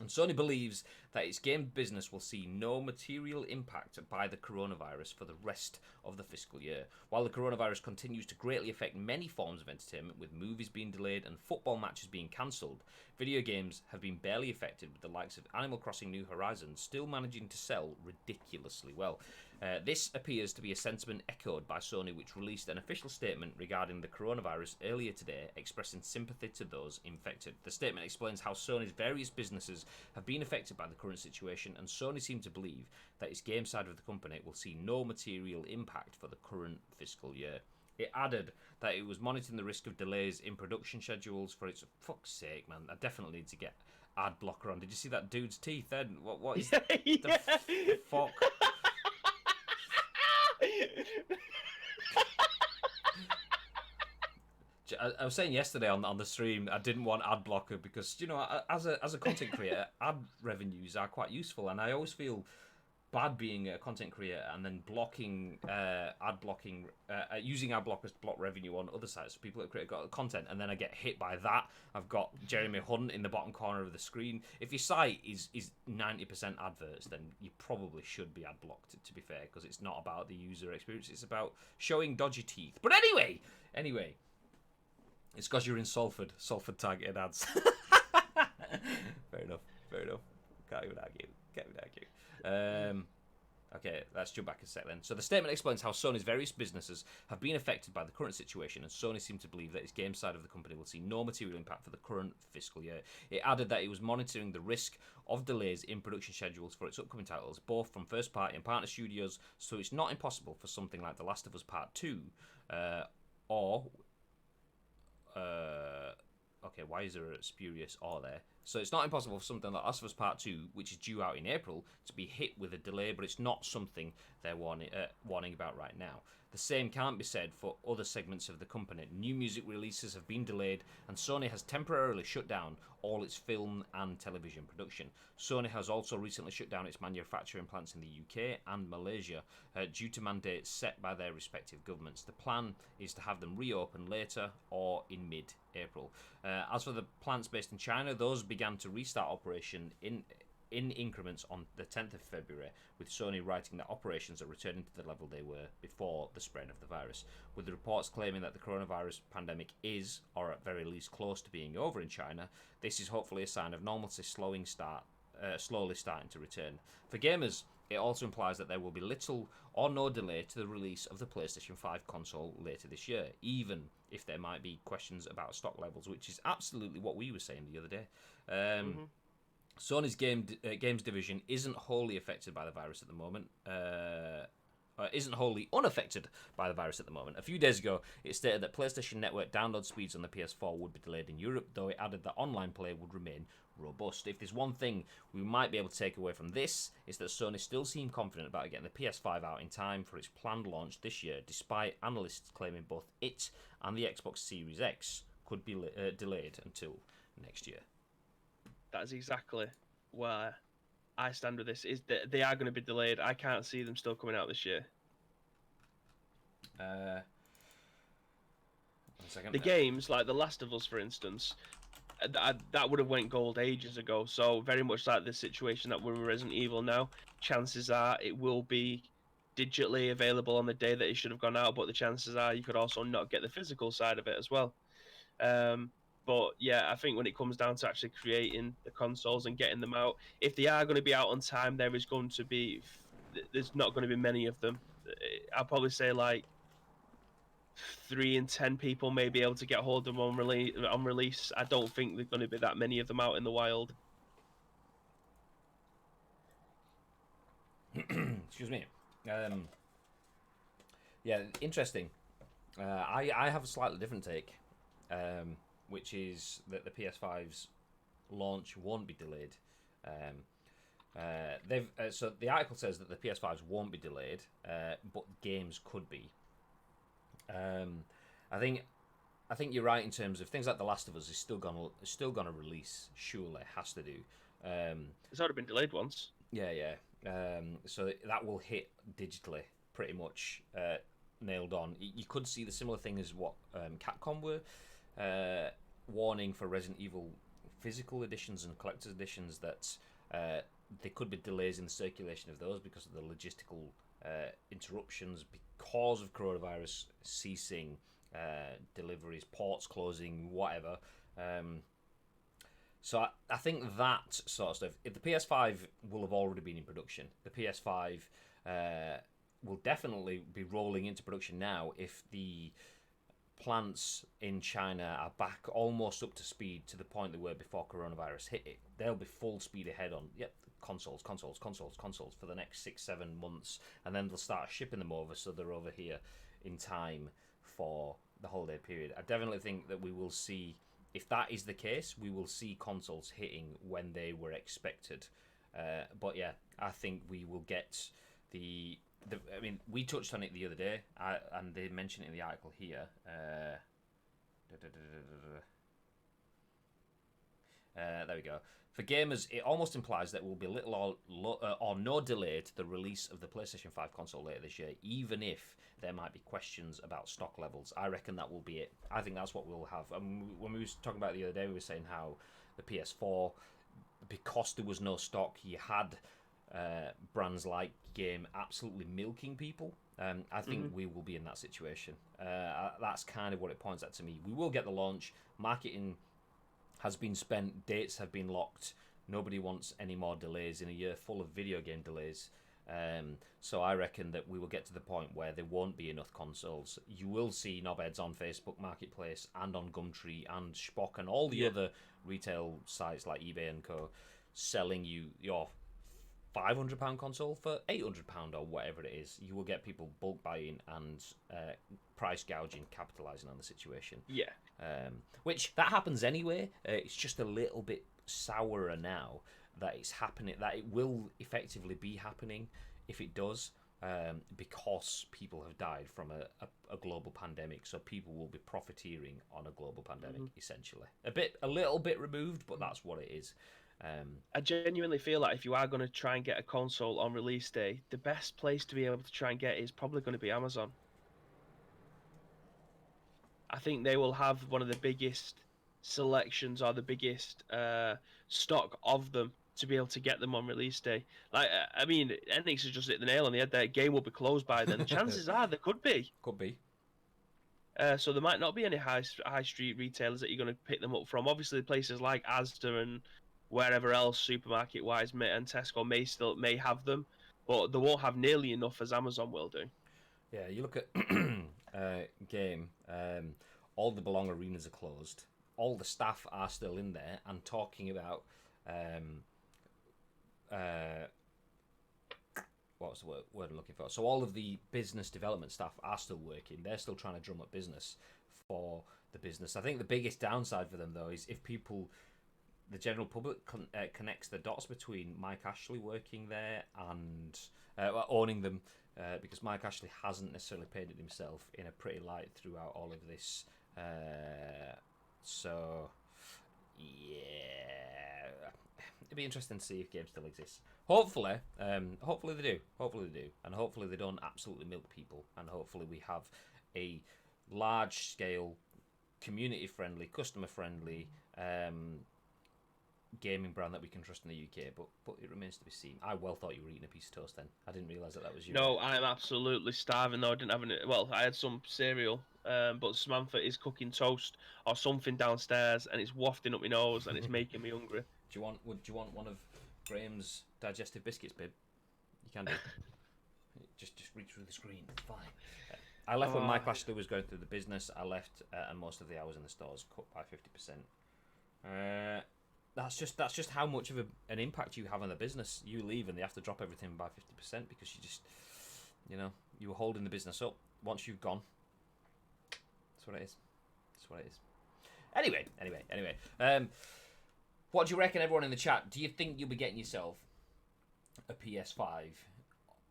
And Sony believes that its game business will see no material impact by the coronavirus for the rest of the fiscal year. While the coronavirus continues to greatly affect many forms of entertainment, with movies being delayed and football matches being cancelled, video games have been barely affected, with the likes of Animal Crossing New Horizons still managing to sell ridiculously well. This appears to be a sentiment echoed by Sony, which released an official statement regarding the coronavirus earlier today, expressing sympathy to those infected. The statement explains how Sony's various businesses have been affected by the current situation, and Sony seems to believe that its game side of the company will see no material impact for the current fiscal year. It added that it was monitoring the risk of delays in production schedules for its... Fuck's sake, man. I definitely need to get ad blocker on. Did you see that dude's teeth then? What is the fuck? I was saying yesterday on the stream, I didn't want ad blocker because, you know, as a content creator, ad revenues are quite useful, and I always feel bad being a content creator and then blocking using ad blockers to block revenue on other sites. So people that create content, and then I get hit by that. I've got Jeremy Hunt in the bottom corner of the screen. If your site is 90% adverts, then you probably should be ad blocked, to be fair, because it's not about the user experience. It's about showing dodgy teeth. But anyway, it's because you're in Salford targeted ads. Fair enough. Can't even argue. Okay, let's jump back a sec then. So the statement explains how Sony's various businesses have been affected by the current situation, and Sony seems to believe that its game side of the company will see no material impact for the current fiscal year. It added that it was monitoring the risk of delays in production schedules for its upcoming titles, both from first party and partner studios, so it's not impossible for something like The Last of Us Part 2 okay, why is there a spurious or there? So it's not impossible for something like Last of Us Part 2, which is due out in April, to be hit with a delay, but it's not something they're warning about right now. The same can't be said for other segments of the company. New music releases have been delayed, and Sony has temporarily shut down all its film and television production. Sony has also recently shut down its manufacturing plants in the UK and Malaysia due to mandates set by their respective governments. The plan is to have them reopen later or in mid-April. As for the plants based in China, those began to restart operation in increments on the 10th of February, with Sony writing that operations are returning to the level they were before the spread of the virus, with the reports claiming that the coronavirus pandemic is, or at very least close to being over in China. This is hopefully a sign of normalcy slowly starting to return. For gamers, it also implies that there will be little or no delay to the release of the PlayStation 5 console later this year, even if there might be questions about stock levels, which is absolutely what we were saying the other day. Sony's games division isn't wholly affected by the virus at the moment. Isn't wholly unaffected by the virus at the moment. A few days ago, it stated that PlayStation Network download speeds on the PS4 would be delayed in Europe, though it added that online play would remain robust. If there's one thing we might be able to take away from this, is that Sony still seem confident about getting the PS5 out in time for its planned launch this year, despite analysts claiming both it and the Xbox Series X could be delayed until next year. That's exactly where I stand with this. Is that they are going to be delayed. I can't see them still coming out this year. 1 second. The games like The Last of Us, for instance, that would have went gold ages ago. So very much like the situation that we're in Resident Evil now, chances are it will be digitally available on the day that it should have gone out. But the chances are you could also not get the physical side of it as well. But yeah, I think when it comes down to actually creating the consoles and getting them out, if they are going to be out on time, there's not going to be many of them. I'll probably say like 3 in 10 people may be able to get hold of them on release. I don't think there's going to be that many of them out in the wild. Excuse me. Yeah, interesting. I have a slightly different take. Which is that the PS5's launch won't be delayed. So the article says that the PS5s won't be delayed, but games could be. I think you're right in terms of things like The Last of Us is still gonna release. Surely has to do. It's already been delayed once. Yeah. So that will hit digitally pretty much nailed on. You could see the similar thing as what Capcom were. Warning for Resident Evil physical editions and collector's editions that there could be delays in the circulation of those because of the logistical interruptions because of coronavirus ceasing, deliveries, ports closing, whatever. So I think that sort of stuff. If the PS5 will have already been in production, the PS5 it'll definitely be rolling into production now if the plants in China are back almost up to speed to the point they were before coronavirus hit it. They'll be full speed ahead on consoles for the next 6-7 months, and then they'll start shipping them over so they're over here in time for the holiday period. I definitely think that we will see, if that is the case, we will see consoles hitting when they were expected. But yeah, I think we will get I mean, we touched on it the other day, and they mention it in the article here. There we go. For gamers, it almost implies that there will be little or no delay to the release of the PlayStation 5 console later this year, even if there might be questions about stock levels. I reckon that will be it. I think that's what we'll have. When we were talking about it the other day, we were saying how the PS4, because there was no stock, you had brands like Game absolutely milking people. I think we will be in that situation. That's kind of what it points at to me. We will get the launch. Marketing has been spent. Dates have been locked. Nobody wants any more delays in a year full of video game delays. So I reckon that we will get to the point where there won't be enough consoles. You will see knobheads on Facebook Marketplace and on Gumtree and Spock and all the other retail sites like eBay and co selling you your £500 console for £800 or whatever it is. You will get people bulk buying and price gouging, capitalising on the situation. Yeah. Which that happens anyway. It's just a little bit sourer now that it's happening, that it will effectively be happening if it does, because people have died from a global pandemic. So people will be profiteering on a global pandemic, essentially. A little bit removed, but that's what it is. I genuinely feel like if you are going to try and get a console on release day, the best place to be able to try and get it is probably going to be Amazon. I think they will have one of the biggest selections or the biggest stock of them to be able to get them on release day. Like, I mean, Enix has just hit the nail on the head. That game will be closed by then. Chances are there could be. Could be. So there might not be any high street retailers that you're going to pick them up from. Obviously, places like Asda and wherever else supermarket wise and Tesco may have them, but they won't have nearly enough as Amazon will do. Yeah, you look at Game, all the Belong arenas are closed, all the staff are still in there and talking about what's the word I'm looking for, so all of the business development staff are still working. They're still trying to drum up business for the business. I think the biggest downside for them though is if the general public connects the dots between Mike Ashley working there and owning them, because Mike Ashley hasn't necessarily painted himself in a pretty light throughout all of this. So, yeah, it'd be interesting to see if Game still exists. Hopefully they do. And hopefully they don't absolutely milk people. And hopefully we have a large-scale, community-friendly, customer-friendly gaming brand that we can trust in the UK, but it remains to be seen. I well thought you were eating a piece of toast then. I didn't realise that was you. No, I'm absolutely starving though. I didn't have any. Well, I had some cereal, but Samantha is cooking toast or something downstairs, and it's wafting up my nose, and it's making me hungry. Do you want one of Graham's digestive biscuits, babe? You can do. just reach through the screen. It's fine. I left when Mike Ashley was going through the business. I left, and most of the hours in the stores cut by 50%. That's just how much of an impact you have on the business. You leave and they have to drop everything by 50% because you were holding the business up. Once you've gone, that's what it is. Anyway. What do you reckon, everyone in the chat? Do you think you'll be getting yourself a PS5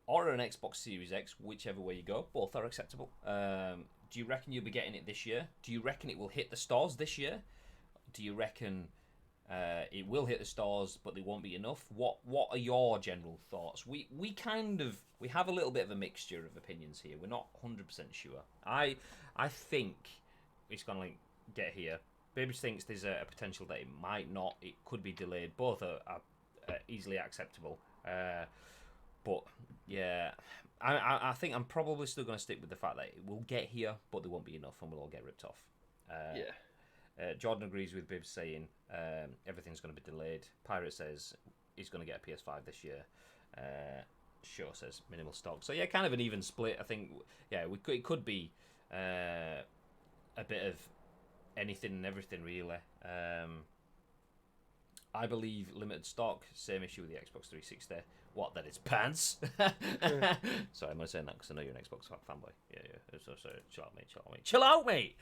or an Xbox Series X, whichever way you go? Both are acceptable. Do you reckon you'll be getting it this year? Do you reckon it will hit the stores this year? Do you reckon it will hit the stores, but they won't be enough? What are your general thoughts? We have a little bit of a mixture of opinions here. We're not 100% sure. I think it's gonna get here. Baby thinks there's a potential that it might not. It could be delayed. Both are easily acceptable. But yeah, I think I'm probably still going to stick with the fact that it will get here, but there won't be enough, and we'll all get ripped off. Jordan agrees with Bibbs saying everything's going to be delayed. Pirate says he's going to get a PS5 this year. show says minimal stock. So yeah, kind of an even split. I think. Yeah, it could be a bit of anything and everything really. I believe limited stock. Same issue with the Xbox 360. What? That it's pants. Sorry, I'm only saying that because I know you're an Xbox fanboy. Yeah. So chill out, mate. Chill out, mate.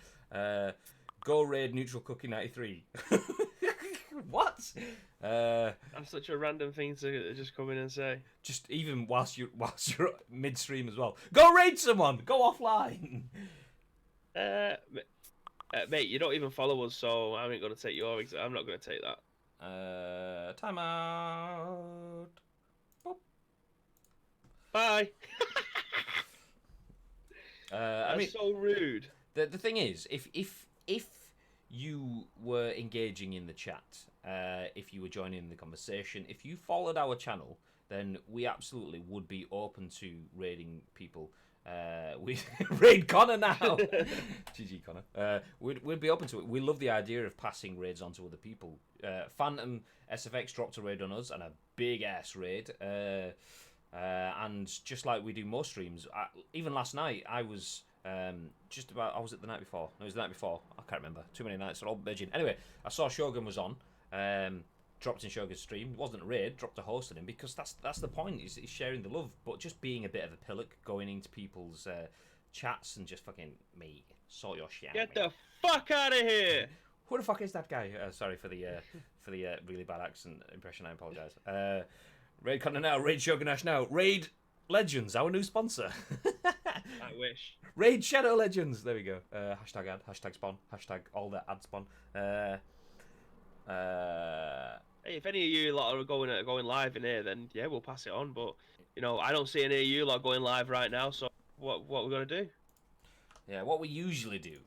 Go raid neutral cookie 93. What? That's such a random thing to just come in and say. Just even whilst you're midstream as well. Go raid someone. Go offline. Mate, you don't even follow us, so I ain't gonna take your. I'm not gonna take that. Time out. Boop. Bye. I mean, so rude. The thing is, if you were engaging in the chat, if you were joining in the conversation, if you followed our channel, then we absolutely would be open to raiding people. We raid Connor now. GG Connor. We'd be open to it. We love the idea of passing raids on to other people. Phantom SFX dropped a raid on us, and a big ass raid. And just like we do most streams, even last night I was was it the night before? No, it was the night before. I can't remember. Too many nights. They're all merging. Anyway, I saw Shogun was on. Dropped in Shogun's stream. It wasn't a raid. Dropped a host on him because that's the point. Is sharing the love, but just being a bit of a pillock, going into people's chats and just fucking sort your shit. Get the fuck out of here! Who the fuck is that guy? Sorry for the really bad accent impression. I apologise. Raid Connor now. Raid Shogun Ash now. Raid Legends, our new sponsor. I wish. Raid Shadow Legends. There we go. Hashtag ad. Hashtag spawn. Hashtag all the ad spawn. Hey, if any of you lot are going live in here, then yeah, we'll pass it on. But I don't see any of you lot going live right now. So what we're gonna do? Yeah, what we usually do,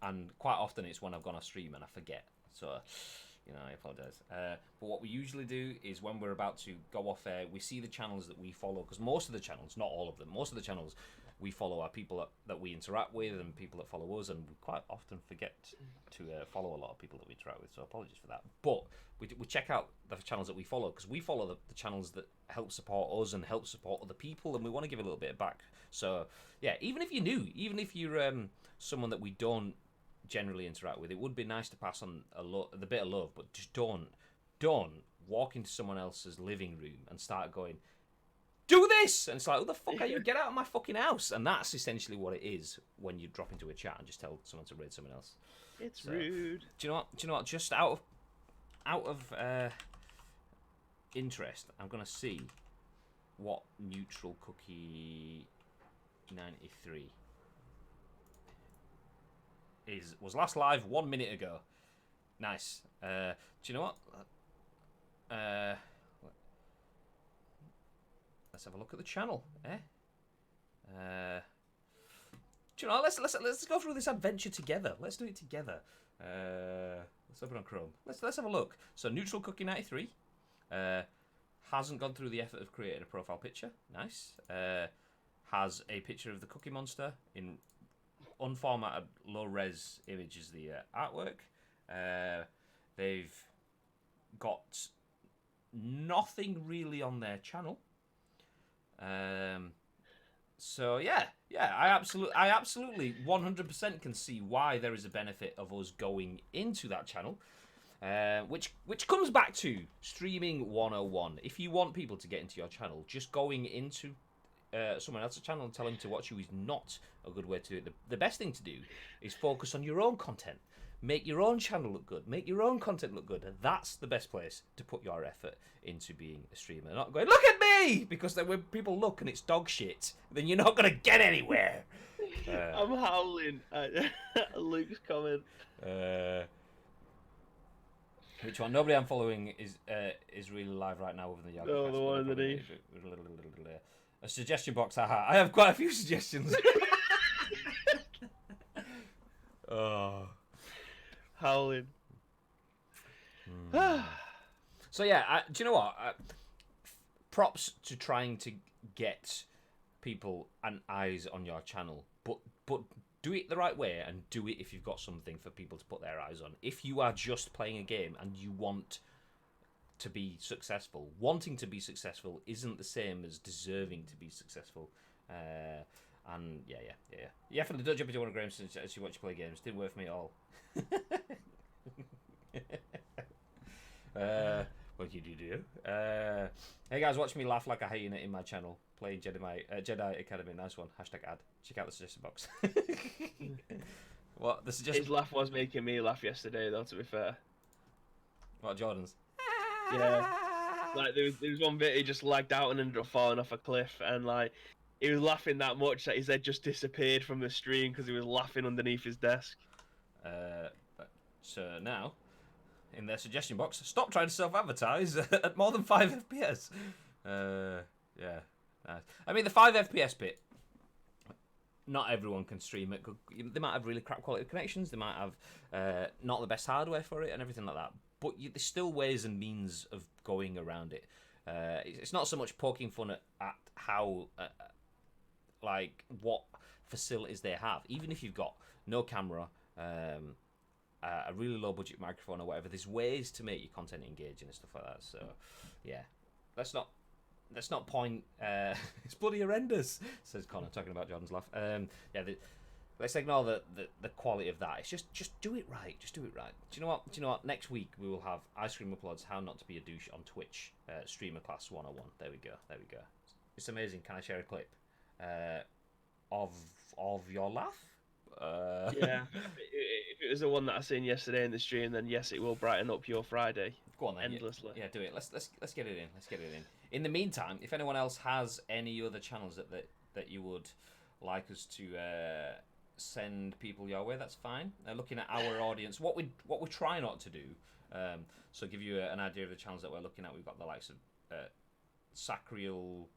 and quite often it's when I've gone off stream and I forget. So I apologise. But what we usually do is when we're about to go off air, we see the channels that we follow, because most of the channels, not all of them, most of the channels we follow are people that we interact with and people that follow us, and we quite often forget to follow a lot of people that we interact with, so apologies for that. But we check out the channels that we follow, because we follow the channels that help support us and help support other people, and we want to give a little bit back. So yeah, even if you're new, even if you're someone that we don't generally interact with, it would be nice to pass on the bit of love, but just don't walk into someone else's living room and start going, do this, and it's like, who the fuck are you? Get out of my fucking house. And that's essentially what it is when you drop into a chat and just tell someone to raid someone else. It's rude. Do you know what? Just out of interest, I'm gonna see what neutral cookie 93 was last live 1 minute ago. Nice. Do you know what? Let's have a look at the channel, eh? Do you know? Let's go through this adventure together. Let's do it together. Let's open on Chrome. Let's have a look. So neutral cookie 93 hasn't gone through the effort of creating a profile picture. Nice. Has a picture of the Cookie Monster in unformatted low-res image as the artwork. They've got nothing really on their channel. So yeah, I absolutely 100% can see why there is a benefit of us going into that channel, which comes back to streaming 101. If you want people to get into your channel, just going into someone else's channel and telling them to watch you is not a good way to do it. The best thing to do is focus on your own content. Make your own channel look good. Make your own content look good. That's the best place to put your effort into being a streamer. Not going, look at me! Because then when people look and it's dog shit, then you're not going to get anywhere. I'm howling at Luke's comment. Which one? Nobody I'm following is really live right now other than Yago. No, the one underneath. A suggestion box, haha. I have quite a few suggestions. Oh. Howling. So yeah, do you know what? Props to trying to get people and eyes on your channel, but do it the right way, and do it if you've got something for people to put their eyes on. If you are just playing a game and you want to be successful. Wanting to be successful isn't the same as deserving to be successful. And yeah. Definitely don't jump into one of Graham's as you watch you play games. Didn't work for me at all. What did you do? Hey guys, watch me laugh like a hyena in my channel. Playing Jedi Academy. Nice one. #ad. Check out the suggestion box. What the suggestion? His laugh was making me laugh yesterday, though. To be fair. What, Jordan's? Yeah. Like there was one bit he just lagged out and ended up falling off a cliff, and like he was laughing that much that his head just disappeared from the stream because he was laughing underneath his desk. So now, in their suggestion box, stop trying to self-advertise at more than 5 FPS. Yeah. Nice. I mean, the 5 FPS bit, not everyone can stream it. They might have really crap quality connections. They might have not the best hardware for it and everything like that. But there's still ways and means of going around it. It's not so much poking fun at how, like, what facilities they have. Even if you've got no camera, a really low budget microphone or whatever, there's ways to make your content engaging and stuff like that. So, yeah, let's not point. It's bloody horrendous, says Connor, talking about Jordan's laugh. Let's ignore the quality of that. It's just do it right. Just do it right. Do you know what? Next week we will have Ice Cream Uploads How Not to Be a Douche on Twitch. Streamer Class 101. There we go. It's amazing. Can I share a clip of your laugh? Yeah. If it was the one that I seen yesterday in the stream, then yes, it will brighten up your Friday. Go on then. Endlessly. Yeah, do it. Let's get it in. Let's get it in. In the meantime, if anyone else has any other channels that you would like us to send people your way, that's fine. Looking at our audience, what we try not to do. So give you an idea of the channels that we're looking at. We've got the likes of Sacriel,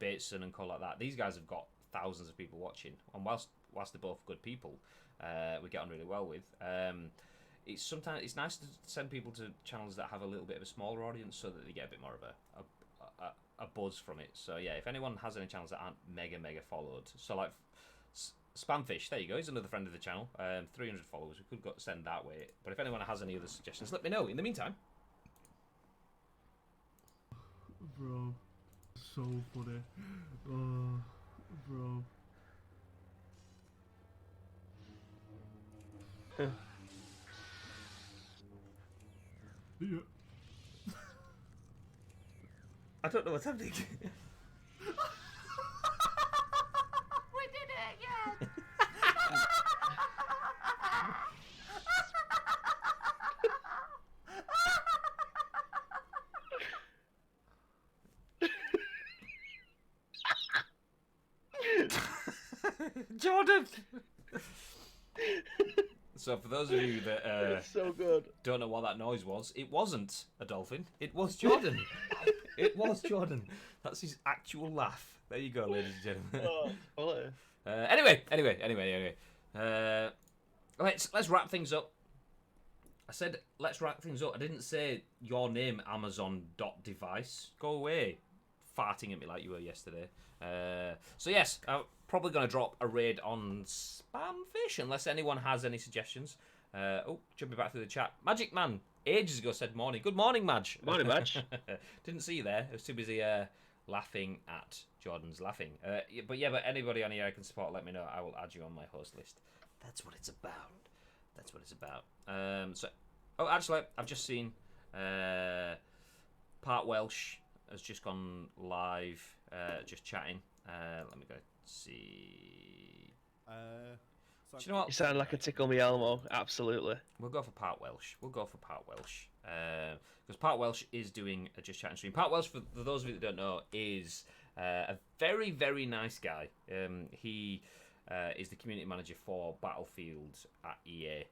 Bateson, and co like that. These guys have got thousands of people watching, and whilst they're both good people, we get on really well with. It's nice to send people to channels that have a little bit of a smaller audience, so that they get a bit more of a buzz from it. So yeah, if anyone has any channels that aren't mega followed, so like Spamfish, there you go, he's another friend of the channel. 300 followers, we could send that way. But if anyone has any other suggestions, let me know. In the meantime, Bro, so funny. Oh, bro. Yeah. I don't know what's happening. We did it again! Jordan! So for those of you that It's so good. don't know what that noise was, it wasn't a dolphin, it was Jordan. It was Jordan. That's his actual laugh. There you go, ladies and gentlemen. Oh, quality. Anyway. Let's wrap things up. I said let's wrap things up. I didn't say your name Amazon.device. Go away, farting at me like you were yesterday. So yes, I'm probably going to drop a raid on Spamfish unless anyone has any suggestions. Jumping back through the chat. Magic Man ages ago said morning. Good morning, Madge. Morning, Madge. Didn't see you there. I was too busy laughing at Jordan's laughing. But anybody on here I can support, let me know. I will add you on my host list. That's what it's about. Actually, I've just seen Part Welsh has just gone live, just chatting. Let me go see. Do you know what? You sound like a Tickle Me Elmo. Absolutely. We'll go for Part Welsh. Because Part Welsh is doing a Just Chatting stream. Part Welsh, for those of you that don't know, is a very, very nice guy. He is the community manager for Battlefield at EA,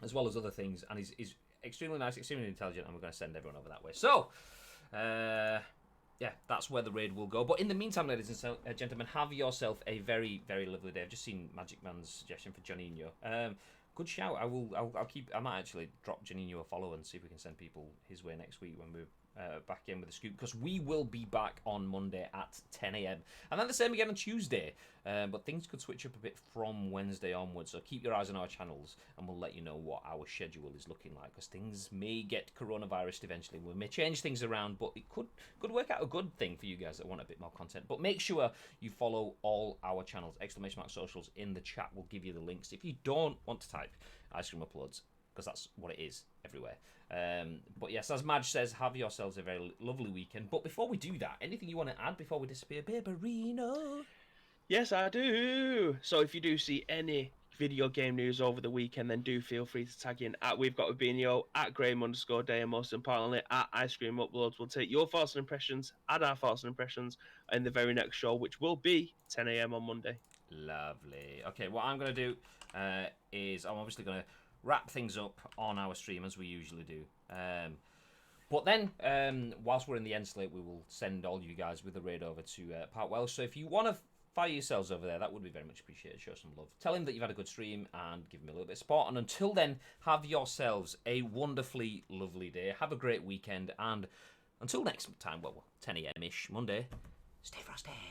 as well as other things, and he's extremely nice, extremely intelligent, and we're going to send everyone over that way. So, that's where the raid will go. But in the meantime, ladies and gentlemen, have yourself a very, very lovely day. I've just seen Magic Man's suggestion for Juninho. Good shout. I might actually drop Juninho a follow and see if we can send people his way next week when we're back in with the scoop, because we will be back on Monday at 10 a.m. and then the same again on Tuesday. But things could switch up a bit from Wednesday onwards, so keep your eyes on our channels and we'll let you know what our schedule is looking like, because things may get coronavirus eventually. We may change things around, but it could work out a good thing for you guys that want a bit more content. But make sure you follow all our channels. !socials in the chat will give you the links. If you don't want to type Ice Cream Uploads, because that's what it is everywhere. But yes, as Madge says, have yourselves a very lovely weekend. But before we do that, anything you want to add before we disappear, Barbarino? Yes, I do. So if you do see any video game news over the weekend, then do feel free to tag in at We've Got a Beanio, at Graham_Day, and most importantly, at Ice Cream Uploads. We'll take your thoughts and impressions, add our thoughts and impressions in the very next show, which will be 10 a.m. on Monday. Lovely. Okay, what I'm going to do is I'm obviously going to wrap things up on our stream as we usually do. But then, whilst we're in the end slate, we will send all you guys with a raid over to Part Welsh. So if you want to fire yourselves over there, that would be very much appreciated. Show some love. Tell him that you've had a good stream and give him a little bit of support. And until then, have yourselves a wonderfully lovely day. Have a great weekend. And until next time, well 10 a.m.-ish Monday, stay frosty.